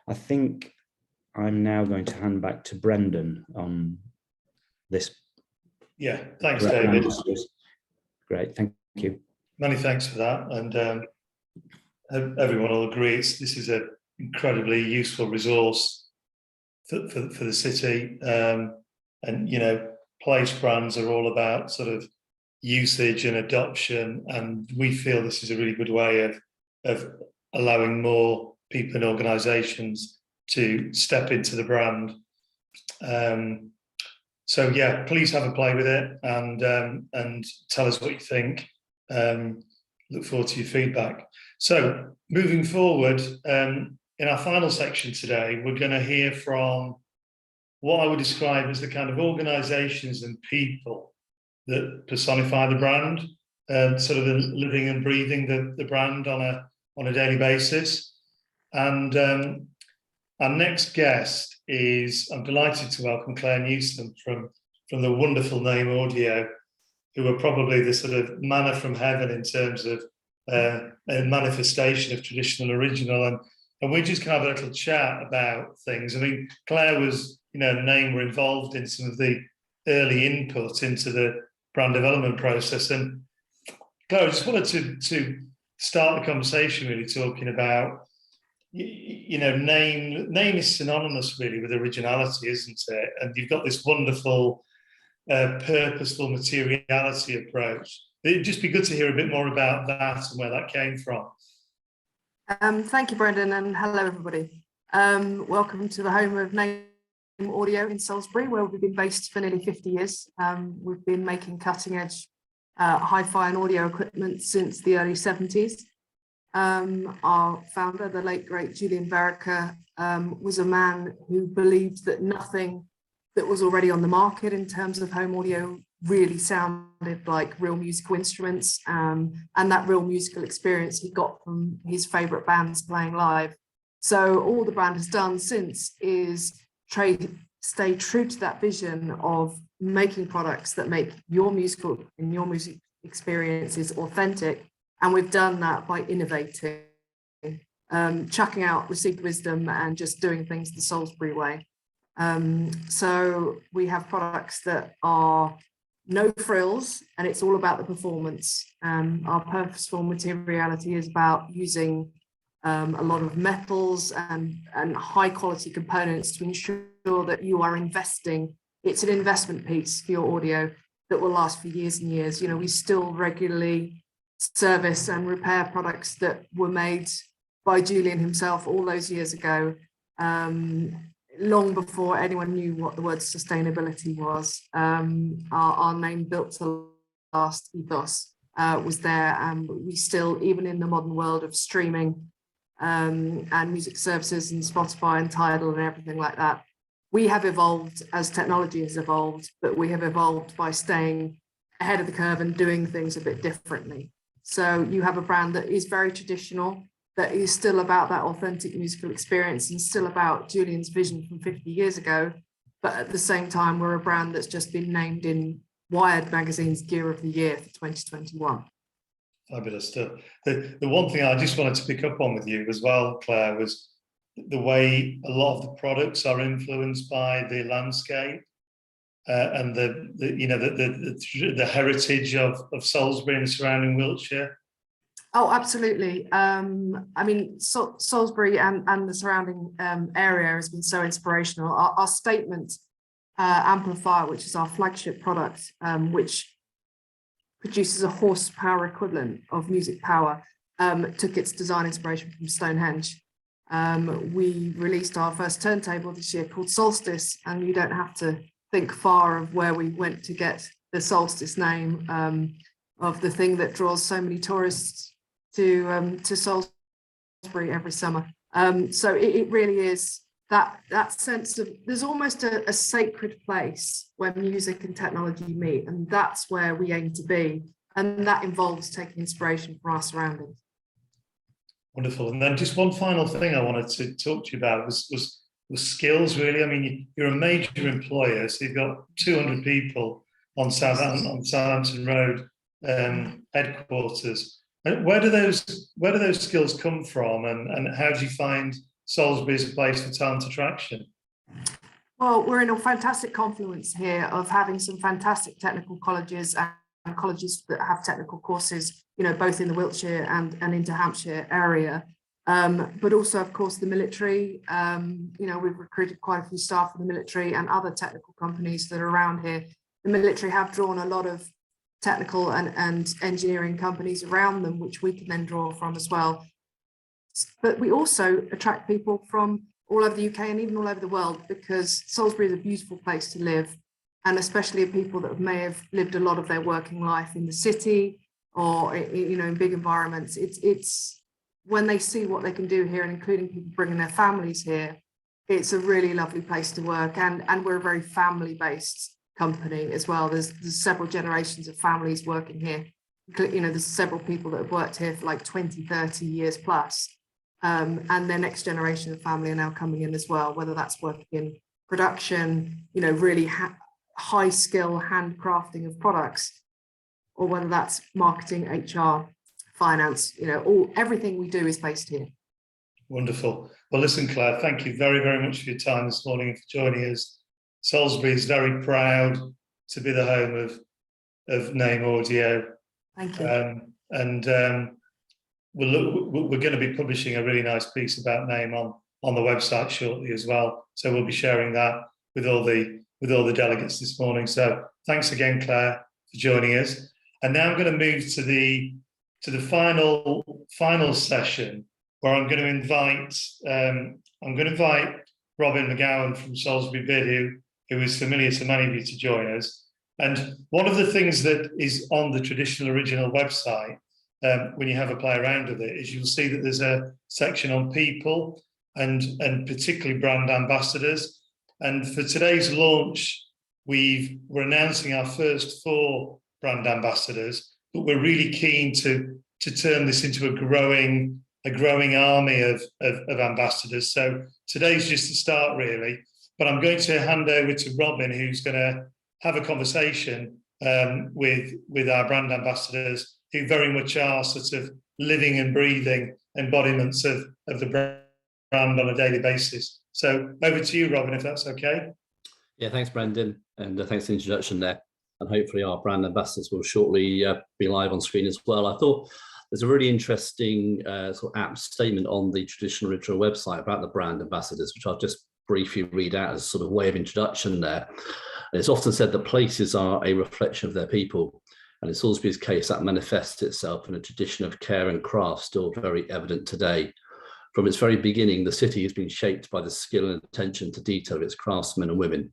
I think I'm now going to hand back to Brendan on this. Yeah, thanks, David. Great, thank you. Many thanks for that, and everyone will agree this is an incredibly useful resource for the city, and you know, place brands are all about sort of usage and adoption, and we feel this is a really good way of allowing more people and organisations to step into the brand. So yeah, please have a play with it and tell us what you think. Look forward to your feedback. So moving forward, in our final section today, we're going to hear from what I would describe as the kind of organisations and people that personify the brand, sort of living and breathing the brand on a daily basis. And our next guest is, I'm delighted to welcome Claire Newsom from the wonderful Name Audio, who are probably the sort of manna from heaven in terms of a manifestation of traditional original. And we just kind of have a little chat about things. I mean, Claire was, you know, Name were involved in some of the early input into the brand development process. And Claire, I just wanted to start the conversation really talking about, you know, name is synonymous really with originality, isn't it? And you've got this wonderful purposeful materiality approach. It'd just be good to hear a bit more about that and where that came from. Thank you, Brendan, and hello everybody. Welcome to the home of Name Audio in Salisbury, where we've been based for nearly 50 years. We've been making cutting edge hi-fi and audio equipment since the early 70s. Our founder, the late great Julian Verica, was a man who believed that nothing that was already on the market in terms of home audio really sounded like real musical instruments, and that real musical experience he got from his favorite bands playing live. So all the brand has done since is stay true to that vision of making products that make your musical and your music experiences authentic. And we've done that by innovating, chucking out received wisdom and just doing things the Salisbury way. So we have products that are no frills, and it's all about the performance. Our purposeful materiality is about using a lot of metals and high quality components to ensure that you are investing. It's an investment piece for your audio that will last for years and years. You know, we still regularly service and repair products that were made by Julian himself all those years ago, long before anyone knew what the word sustainability was. Our name built to last ethos was there, and we still, even in the modern world of streaming and music services and Spotify and Tidal and everything like that, we have evolved as technology has evolved, but we have evolved by staying ahead of the curve and doing things a bit differently. So you have a brand that is very traditional, that is still about that authentic musical experience and still about Julian's vision from 50 years ago. But at the same time, we're a brand that's just been named in Wired magazine's Gear of the Year for 2021. Fabulous stuff. The one thing I just wanted to pick up on with you as well, Claire, was the way a lot of the products are influenced by the landscape. and the heritage of Salisbury and surrounding Wiltshire? Oh, absolutely. I mean, Salisbury and the surrounding area has been so inspirational. Our statement amplifier, which is our flagship product, which produces a horsepower equivalent of music power, took its design inspiration from Stonehenge. We released our first turntable this year called Solstice, and you don't have to think far of where we went to get the Solstice name, of the thing that draws so many tourists to Salisbury every summer. So it really is that sense of, there's almost a sacred place where music and technology meet, and that's where we aim to be, and that involves taking inspiration from our surroundings. Wonderful. And then just one final thing I wanted to talk to you about was skills, really. I mean, you're a major employer, so you've got 200 people on Southampton Road headquarters. Where do those skills come from, and how do you find Salisbury as a place for talent attraction? Well, we're in a fantastic confluence here of having some fantastic technical colleges and colleges that have technical courses, you know, both in the Wiltshire and into Hampshire area. But also, of course, the military. You know, we've recruited quite a few staff from the military and other technical companies that are around here. The military have drawn a lot of technical and engineering companies around them, which we can then draw from as well. But we also attract people from all over the UK and even all over the world, because Salisbury is a beautiful place to live, and especially people that may have lived a lot of their working life in the city or, you know, in big environments. It's when they see what they can do here, and including people bringing their families here, it's a really lovely place to work, and we're a very family-based company as well. There's several generations of families working here. You know, there's several people that have worked here for like 20, 30 years plus, and their next generation of family are now coming in as well, whether that's working in production, you know, really high skill handcrafting of products, or whether that's marketing, HR, finance, you know, everything we do is based here. Wonderful. Well, listen, Claire, thank you very, very much for your time this morning and for joining us. Salisbury is very proud to be the home of Name Audio. Thank you. We're going to be publishing a really nice piece about Name on the website shortly as well. So we'll be sharing that with all the delegates this morning. So thanks again, Claire, for joining us. And now I'm going to move to the final session, where I'm going to invite Robin McGowan from Salisbury Bid, who is familiar to many of you, to join us. And one of the things that is on the Traditional Original website, when you have a play around with it, is you'll see that there's a section on people and particularly brand ambassadors. And for today's launch, we're announcing our first 4 brand ambassadors, but we're really keen to turn this into a growing army of ambassadors. So today's just the start, really. But I'm going to hand over to Robin, who's going to have a conversation with our brand ambassadors, who very much are sort of living and breathing embodiments of the brand on a daily basis. So over to you, Robin, if that's okay. Yeah, thanks, Brendan, and thanks for the introduction there. And hopefully our brand ambassadors will shortly be live on screen as well. I thought there's a really interesting sort of apt statement on the Traditional Original website about the brand ambassadors, which I'll just briefly read out as a sort of way of introduction there. And it's often said that places are a reflection of their people. And in Salisbury's case, that manifests itself in a tradition of care and craft still very evident today. From its very beginning, the city has been shaped by the skill and attention to detail of its craftsmen and women.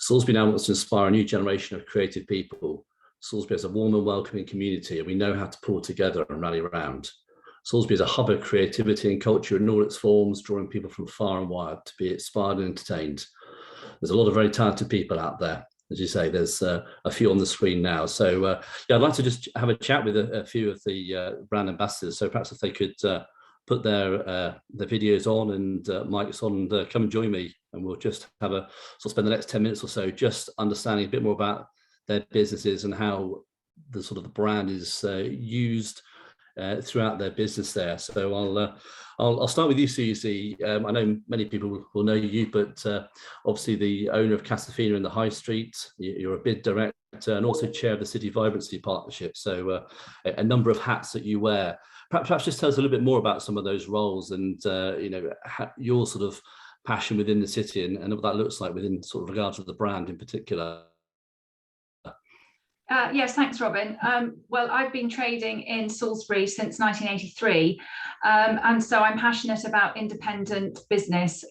Salisbury now wants to inspire a new generation of creative people. Salisbury has a warm and welcoming community, and we know how to pull together and rally around. Salisbury is a hub of creativity and culture in all its forms, drawing people from far and wide to be inspired and entertained. There's a lot of very talented people out there. As you say, there's a few on the screen now. So yeah, I'd like to just have a chat with a few of the brand ambassadors. So perhaps if they could put their videos on and mics on, and come and join me, and we'll just have spend the next 10 minutes or so just understanding a bit more about their businesses and how the brand is used throughout their business there. So I'll start with you, Susie. I know many people will know you, but obviously the owner of Casafina in the High Street, you're a bid director and also chair of the City Vibrancy Partnership. So a number of hats that you wear. Perhaps just tell us a little bit more about some of those roles and your sort of passion within the city and what that looks like within sort of regard to the brand in particular. Yes, thanks, Robin. Well, I've been trading in Salisbury since 1983, and so I'm passionate about independent business.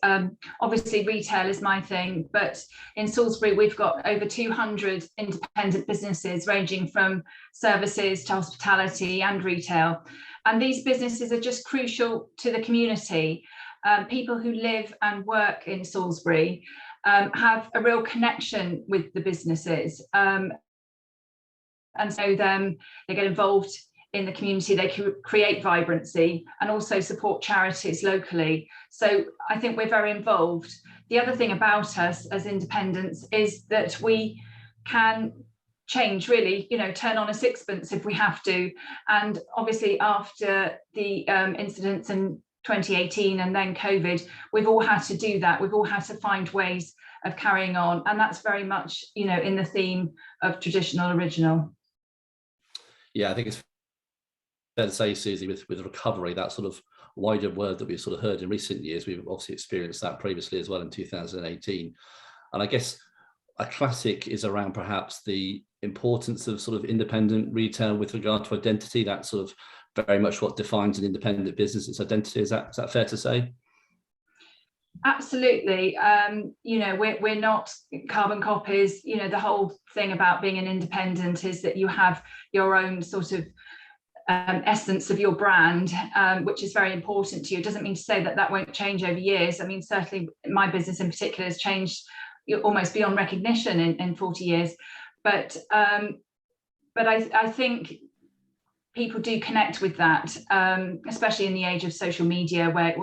Obviously, retail is my thing, but in Salisbury, we've got over 200 independent businesses ranging from services to hospitality and retail. And these businesses are just crucial to the community. People who live and work in Salisbury have a real connection with the businesses. And so they get involved in the community, they create vibrancy and also support charities locally. So I think we're very involved. The other thing about us as independents is that we can change, really, turn on a sixpence if we have to. And obviously after the incidents in 2018 and then COVID, we've all had to do that. We've all had to find ways of carrying on. And that's very much, in the theme of traditional original. Yeah, I think it's fair to say, Susie, with recovery, that sort of wider word that we've sort of heard in recent years, we've obviously experienced that previously as well in 2018. And I guess a classic is around perhaps the importance of sort of independent retail with regard to identity. That's sort of very much what defines an independent business, its identity. Is that fair to say? Absolutely. We're not carbon copies. The whole thing about being an independent is that you have your own sort of essence of your brand, which is very important to you. It doesn't mean to say that won't change over years. I mean, certainly my business in particular has changed almost beyond recognition in 40 years. But I think people do connect with that, especially in the age of social media, where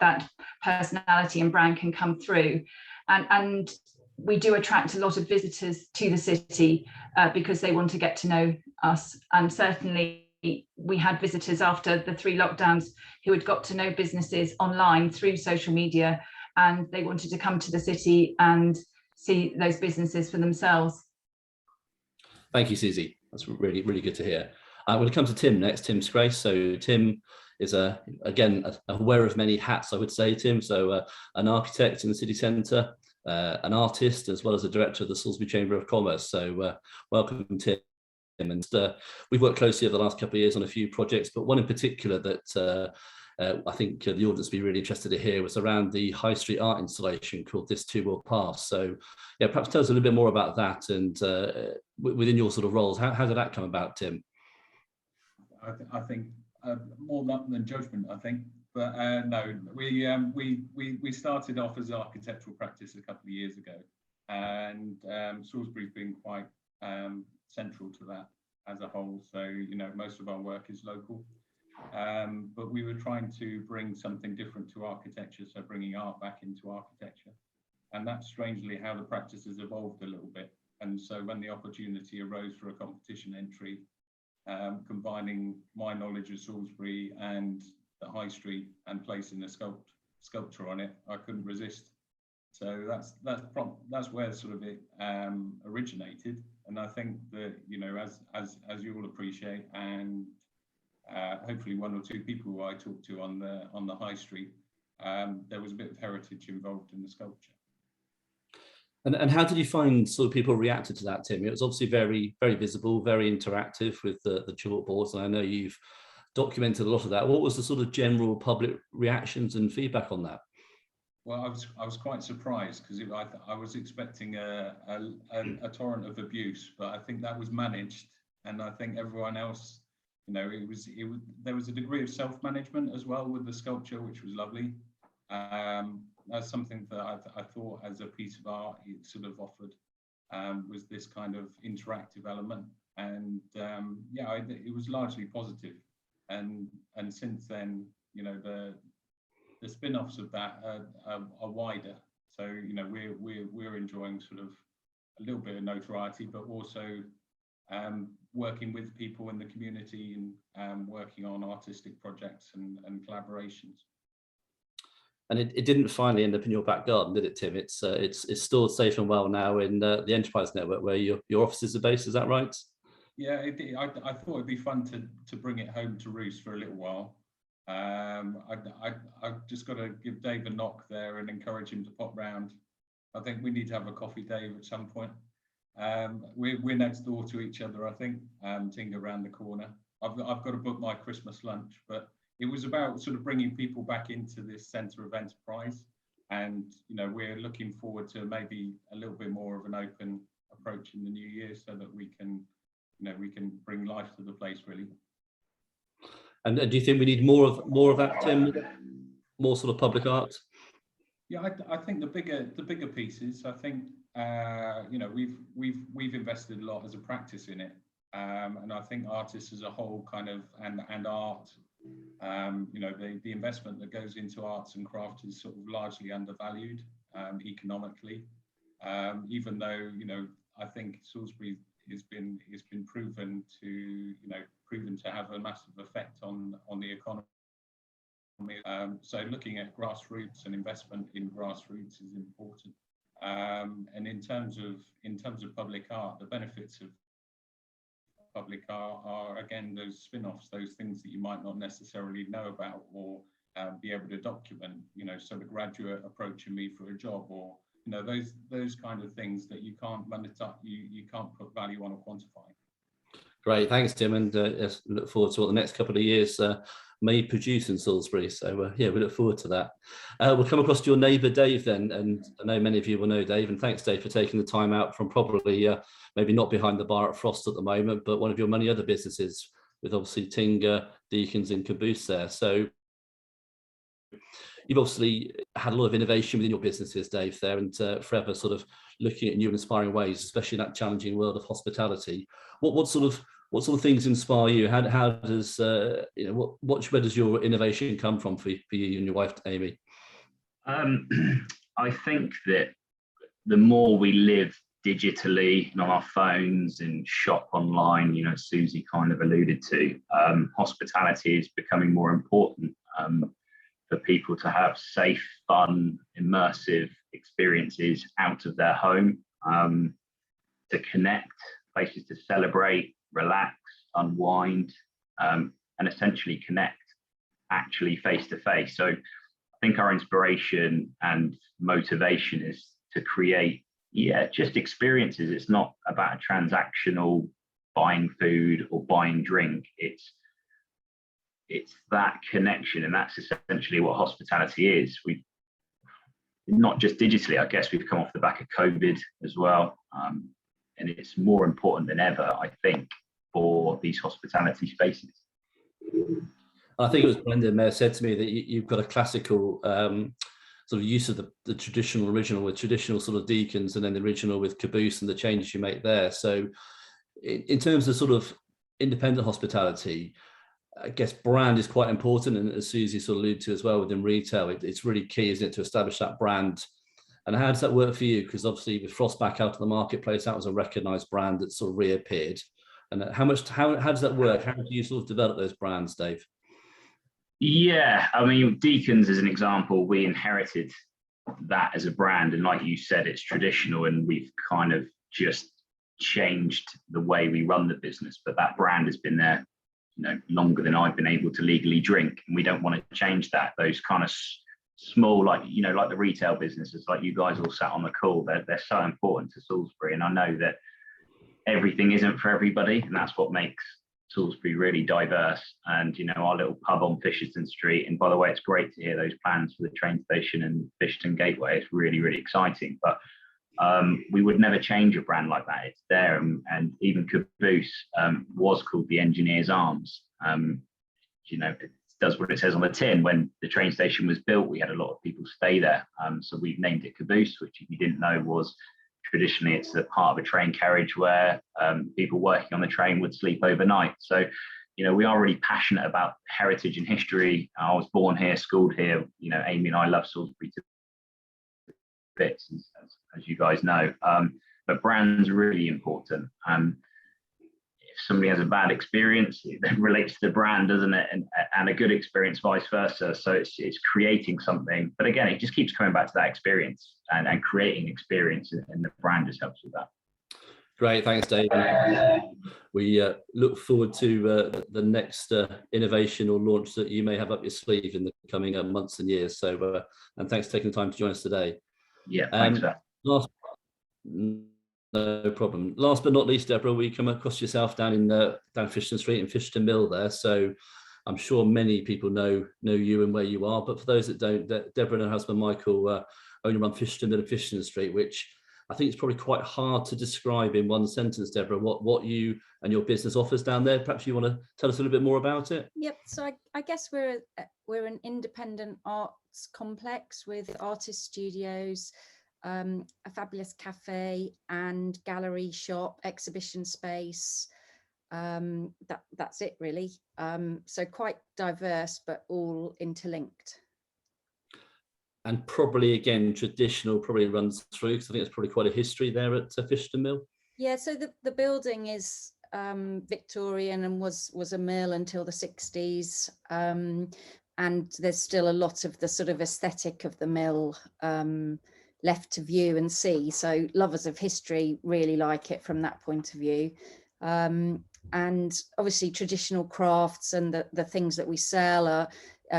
that personality and brand can come through, and we do attract a lot of visitors to the city because they want to get to know us. And certainly we had visitors after the 3 lockdowns who had got to know businesses online through social media, and they wanted to come to the city and see those businesses for themselves. Thank you, Susie. That's really, really good to hear. I'm going to come to Tim next, Tim Scrace. So Tim is, again, aware of many hats, I would say, Tim. So an architect in the city centre, an artist, as well as a director of the Salisbury Chamber of Commerce. So welcome, Tim. And we've worked closely over the last couple of years on a few projects, but one in particular that I think the audience will be really interested to hear was around the High Street art installation called This Too Will Pass. So yeah, perhaps tell us a little bit more about that and within your sort of roles, how did that come about, Tim? I think more luck than judgment, I think. But no, we started off as architectural practice a couple of years ago, and Salisbury's been quite central to that as a whole. So most of our work is local, but we were trying to bring something different to architecture, so bringing art back into architecture, and that's strangely how the practice has evolved a little bit. And so when the opportunity arose for a competition entry, combining my knowledge of Salisbury and the High Street and placing a sculpture on it, I couldn't resist. So that's where sort of it originated. And I think that as you all appreciate, and hopefully 1 or 2 people who I talked to on the High Street, there was a bit of heritage involved in the sculpture. And how did you find sort of people reacted to that, Tim? It was obviously very, very visible, very interactive with the chalkboards, and I know you've documented a lot of that. What was the sort of general public reactions and feedback on that? Well, I was quite surprised because I was expecting a torrent of abuse, but I think that was managed, and I think everyone else, there was a degree of self-management as well with the sculpture, which was lovely. That's something that I thought as a piece of art it sort of offered, was this kind of interactive element, and it was largely positive. And since then, the spin-offs of that are wider. So we're enjoying sort of a little bit of notoriety, but also working with people in the community and working on artistic projects and collaborations. And it didn't finally end up in your back garden, did it, Tim? It's stored safe and well now in the Enterprise Network, where your offices are based. Is that right? Yeah, I thought it'd be fun to bring it home to roost for a little while. I've just got to give Dave a knock there and encourage him to pop round. I think we need to have a coffee, Dave, at some point. We're next door to each other, I think. Tinga around the corner. I've got to book my Christmas lunch, but it was about sort of bringing people back into this centre of enterprise, and we're looking forward to maybe a little bit more of an open approach in the new year, so that we can bring life to the place, really. And do you think we need more of that, Tim? More sort of public art? Yeah, I think the bigger pieces. I think we've invested a lot as a practice in it, and I think artists as a whole and art. The investment that goes into arts and crafts is sort of largely undervalued economically, even though I think Salisbury has been proven to have a massive effect on the economy. So looking at grassroots and investment in grassroots is important. And in terms of public art, the benefits of public art are, again, those spin-offs, those things that you might not necessarily know about or be able to document, so the graduate approaching me for a job, or those kind of things that you can't monetize, you can't put value on or quantify. Great, thanks, Tim, and yes, we look forward to what the next couple of years may produce in Salisbury. So yeah, we look forward to that. We'll come across to your neighbour Dave then, and I know many of you will know Dave, and thanks, Dave, for taking the time out from probably maybe not behind the bar at Frost at the moment, but one of your many other businesses, with obviously Tinga, Deacons and Caboose there. So you've obviously had a lot of innovation within your businesses, Dave, there, and forever sort of looking at new and inspiring ways, especially in that challenging world of hospitality. What sort of things inspire you? How does where does your innovation come from for you and your wife, Amy? I think that the more we live digitally and on our phones and shop online, Susie kind of alluded to, hospitality is becoming more important for people to have safe, fun, immersive experiences out of their home, to connect, places to celebrate, relax, unwind, and essentially connect actually face to face. So I think our inspiration and motivation is to create, just experiences. It's not about a transactional buying food or buying drink. It's that connection, and that's essentially what hospitality is. We've not just digitally, I guess we've come off the back of COVID as well, and it's more important than ever, I think, for these hospitality spaces. I think it was Brendan may have said to me that you've got a classical sort of use of the traditional original with traditional sort of Deacons, and then the original with Caboose and the changes you make there. So in terms of sort of independent hospitality, I guess brand is quite important, and as Susie sort of alluded to as well within retail, it's really key, isn't it, to establish that brand. And how does that work for you? Because obviously with Frost back out of the marketplace, that was a recognised brand that sort of reappeared. And how does that work? How do you sort of develop those brands, Dave? Yeah, I mean, Deacons as an example, we inherited that as a brand, and like you said, it's traditional, and we've kind of just changed the way we run the business. But that brand has been there, longer than I've been able to legally drink, and we don't want to change that. Those kind of small, like the retail businesses, like you guys all sat on the call, they're so important to Salisbury, and I know that everything isn't for everybody, and that's what makes Salisbury really diverse. And our little pub on Fisherstone Street, and by the way, it's great to hear those plans for the train station and Fisherstone Gateway. It's really, really exciting, but we would never change a brand like that. It's there, and even Caboose was called the Engineer's Arms. It does what it says on the tin. When the train station was built, we had a lot of people stay there, so we've named it Caboose, which, if you didn't know, was traditionally it's a part of a train carriage where people working on the train would sleep overnight. So we are really passionate about heritage and history. I was born here, schooled here. Amy and I love Salisbury to bits, as you guys know, but brands are really important. somebody has a bad experience, it then relates to the brand, doesn't it? And a good experience vice versa. So it's creating something. But again, it just keeps coming back to that experience and creating experience, and the brand just helps with that. Great, thanks, Dave. We look forward to the next innovation or launch that you may have up your sleeve in the coming months and years. So, and thanks for taking the time to join us today. Yeah, thanks for that. No problem. Last but not least, Deborah, we come across yourself down Fisherstone Street in Fisherstone Mill there. So I'm sure many people know you and where you are. But for those that don't, Deborah and her husband Michael own and run Fisherstone Mill and Fisherstone Street, which I think it's probably quite hard to describe in one sentence, Deborah, what you and your business offers down there. Perhaps you want to tell us a little bit more about it? Yep. So I guess we're an independent arts complex with artist studios, a fabulous cafe and gallery shop, exhibition space. That's it really. So quite diverse, but all interlinked. And probably again traditional probably runs through, because I think there's probably quite a history there at Fisherstone Mill. Yeah, so the building is Victorian and was a mill until the 60s, and there's still a lot of the sort of aesthetic of the mill left to view and see. So lovers of history really like it from that point of view. And obviously traditional crafts and the things that we sell are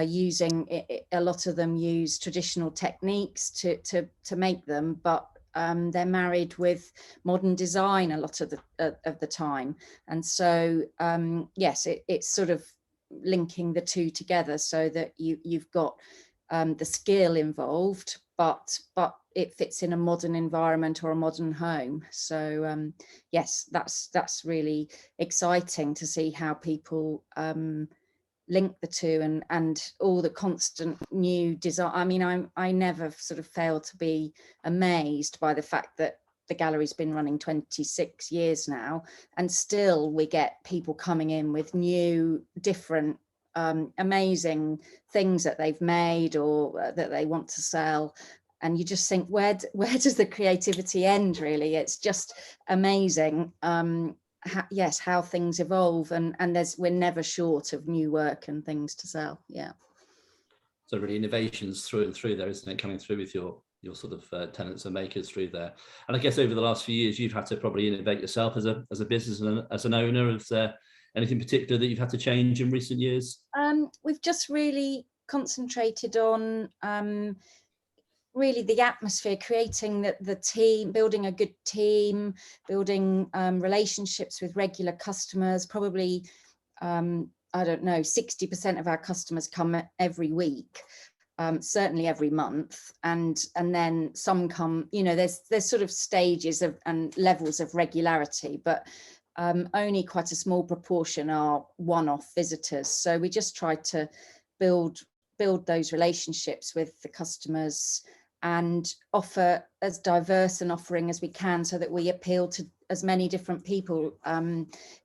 using it, a lot of them use traditional techniques to make them, but they're married with modern design a lot of the time. And so yes, it's sort of linking the two together so that you've got the skill involved, but it fits in a modern environment or a modern home. So yes, that's really exciting to see how people link the two and all the constant new design. I mean, I never sort of fail to be amazed by the fact that the gallery's been running 26 years now, and still we get people coming in with new, different, amazing things that they've made or that they want to sell. And you just think, where does the creativity end, really? It's just amazing. Yes, how things evolve, and we're never short of new work and things to sell. Yeah. So really innovations through and through there, isn't it? Coming through with your sort of tenants and makers through there. And I guess over the last few years, you've had to probably innovate yourself as a business and as an owner. Is there anything particular that you've had to change in recent years? We've just really concentrated on really the atmosphere, creating the team, building a good team, building relationships with regular customers. Probably, I don't know, 60% of our customers come every week, certainly every month. And then some come, you know, there's sort of stages and levels of regularity, but only quite a small proportion are one-off visitors. So we just try to build those relationships with the customers and offer as diverse an offering as we can so that we appeal to as many different people.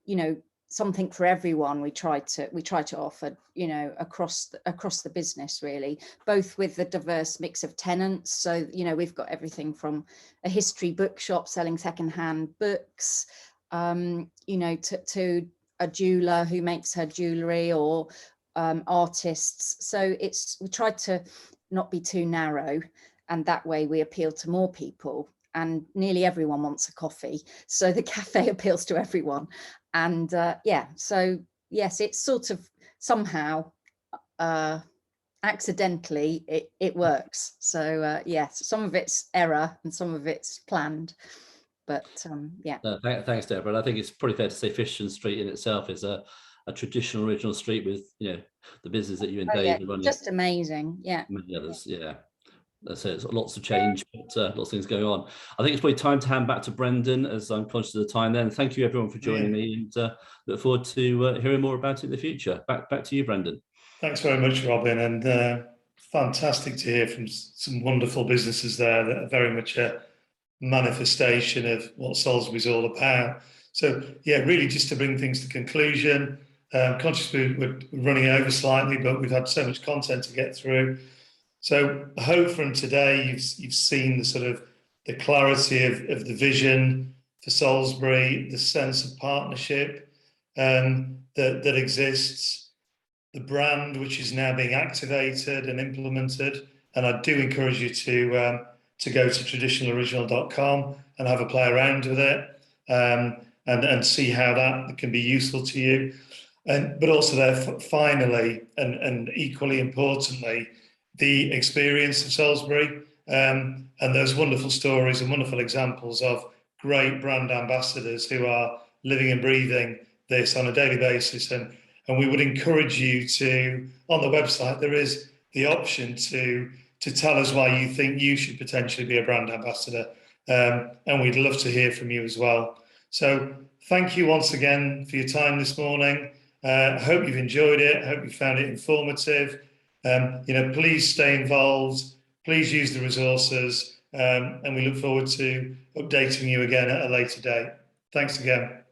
You know, something for everyone we try to offer, you know, across the business, really, both with the diverse mix of tenants. So, you know, we've got everything from a history bookshop selling secondhand books, you know, to a jeweler who makes her jewellery, or artists. So we try to not be too narrow, and that way we appeal to more people. And nearly everyone wants a coffee, so the cafe appeals to everyone. And yeah, so yes, it's sort of somehow accidentally it works. So yes, some of it's error and some of it's planned, but yeah. Thanks, Deborah. And I think it's probably fair to say Fisherstone Street in itself is a traditional original street with, you know, the business that you and Dave are running. Just amazing. Yeah. Many others, yeah. So it's lots of change, but lots of things going on. I think it's probably time to hand back to Brendan, as I'm conscious of the time then. Thank you everyone for joining me, and look forward to hearing more about it in the future. Back to you, Brendan. Thanks very much, Robin, and fantastic to hear from some wonderful businesses there that are very much a manifestation of what Salisbury's all about. So yeah, really just to bring things to conclusion, conscious we're running over slightly, but we've had so much content to get through. So I hope from today you've seen the sort of the clarity of the vision for Salisbury, the sense of partnership, that exists, the brand which is now being activated and implemented. And I do encourage you to go to traditionaloriginal.com and have a play around with it, and see how that can be useful to you. But also there, finally, and equally importantly, the experience of Salisbury, and those wonderful stories and wonderful examples of great brand ambassadors who are living and breathing this on a daily basis. And we would encourage you to, on the website, there is the option to tell us why you think you should potentially be a brand ambassador. And we'd love to hear from you as well. So thank you once again for your time this morning. I hope you've enjoyed it. I hope you found it informative. Please stay involved. Please use the resources. And we look forward to updating you again at a later date. Thanks again.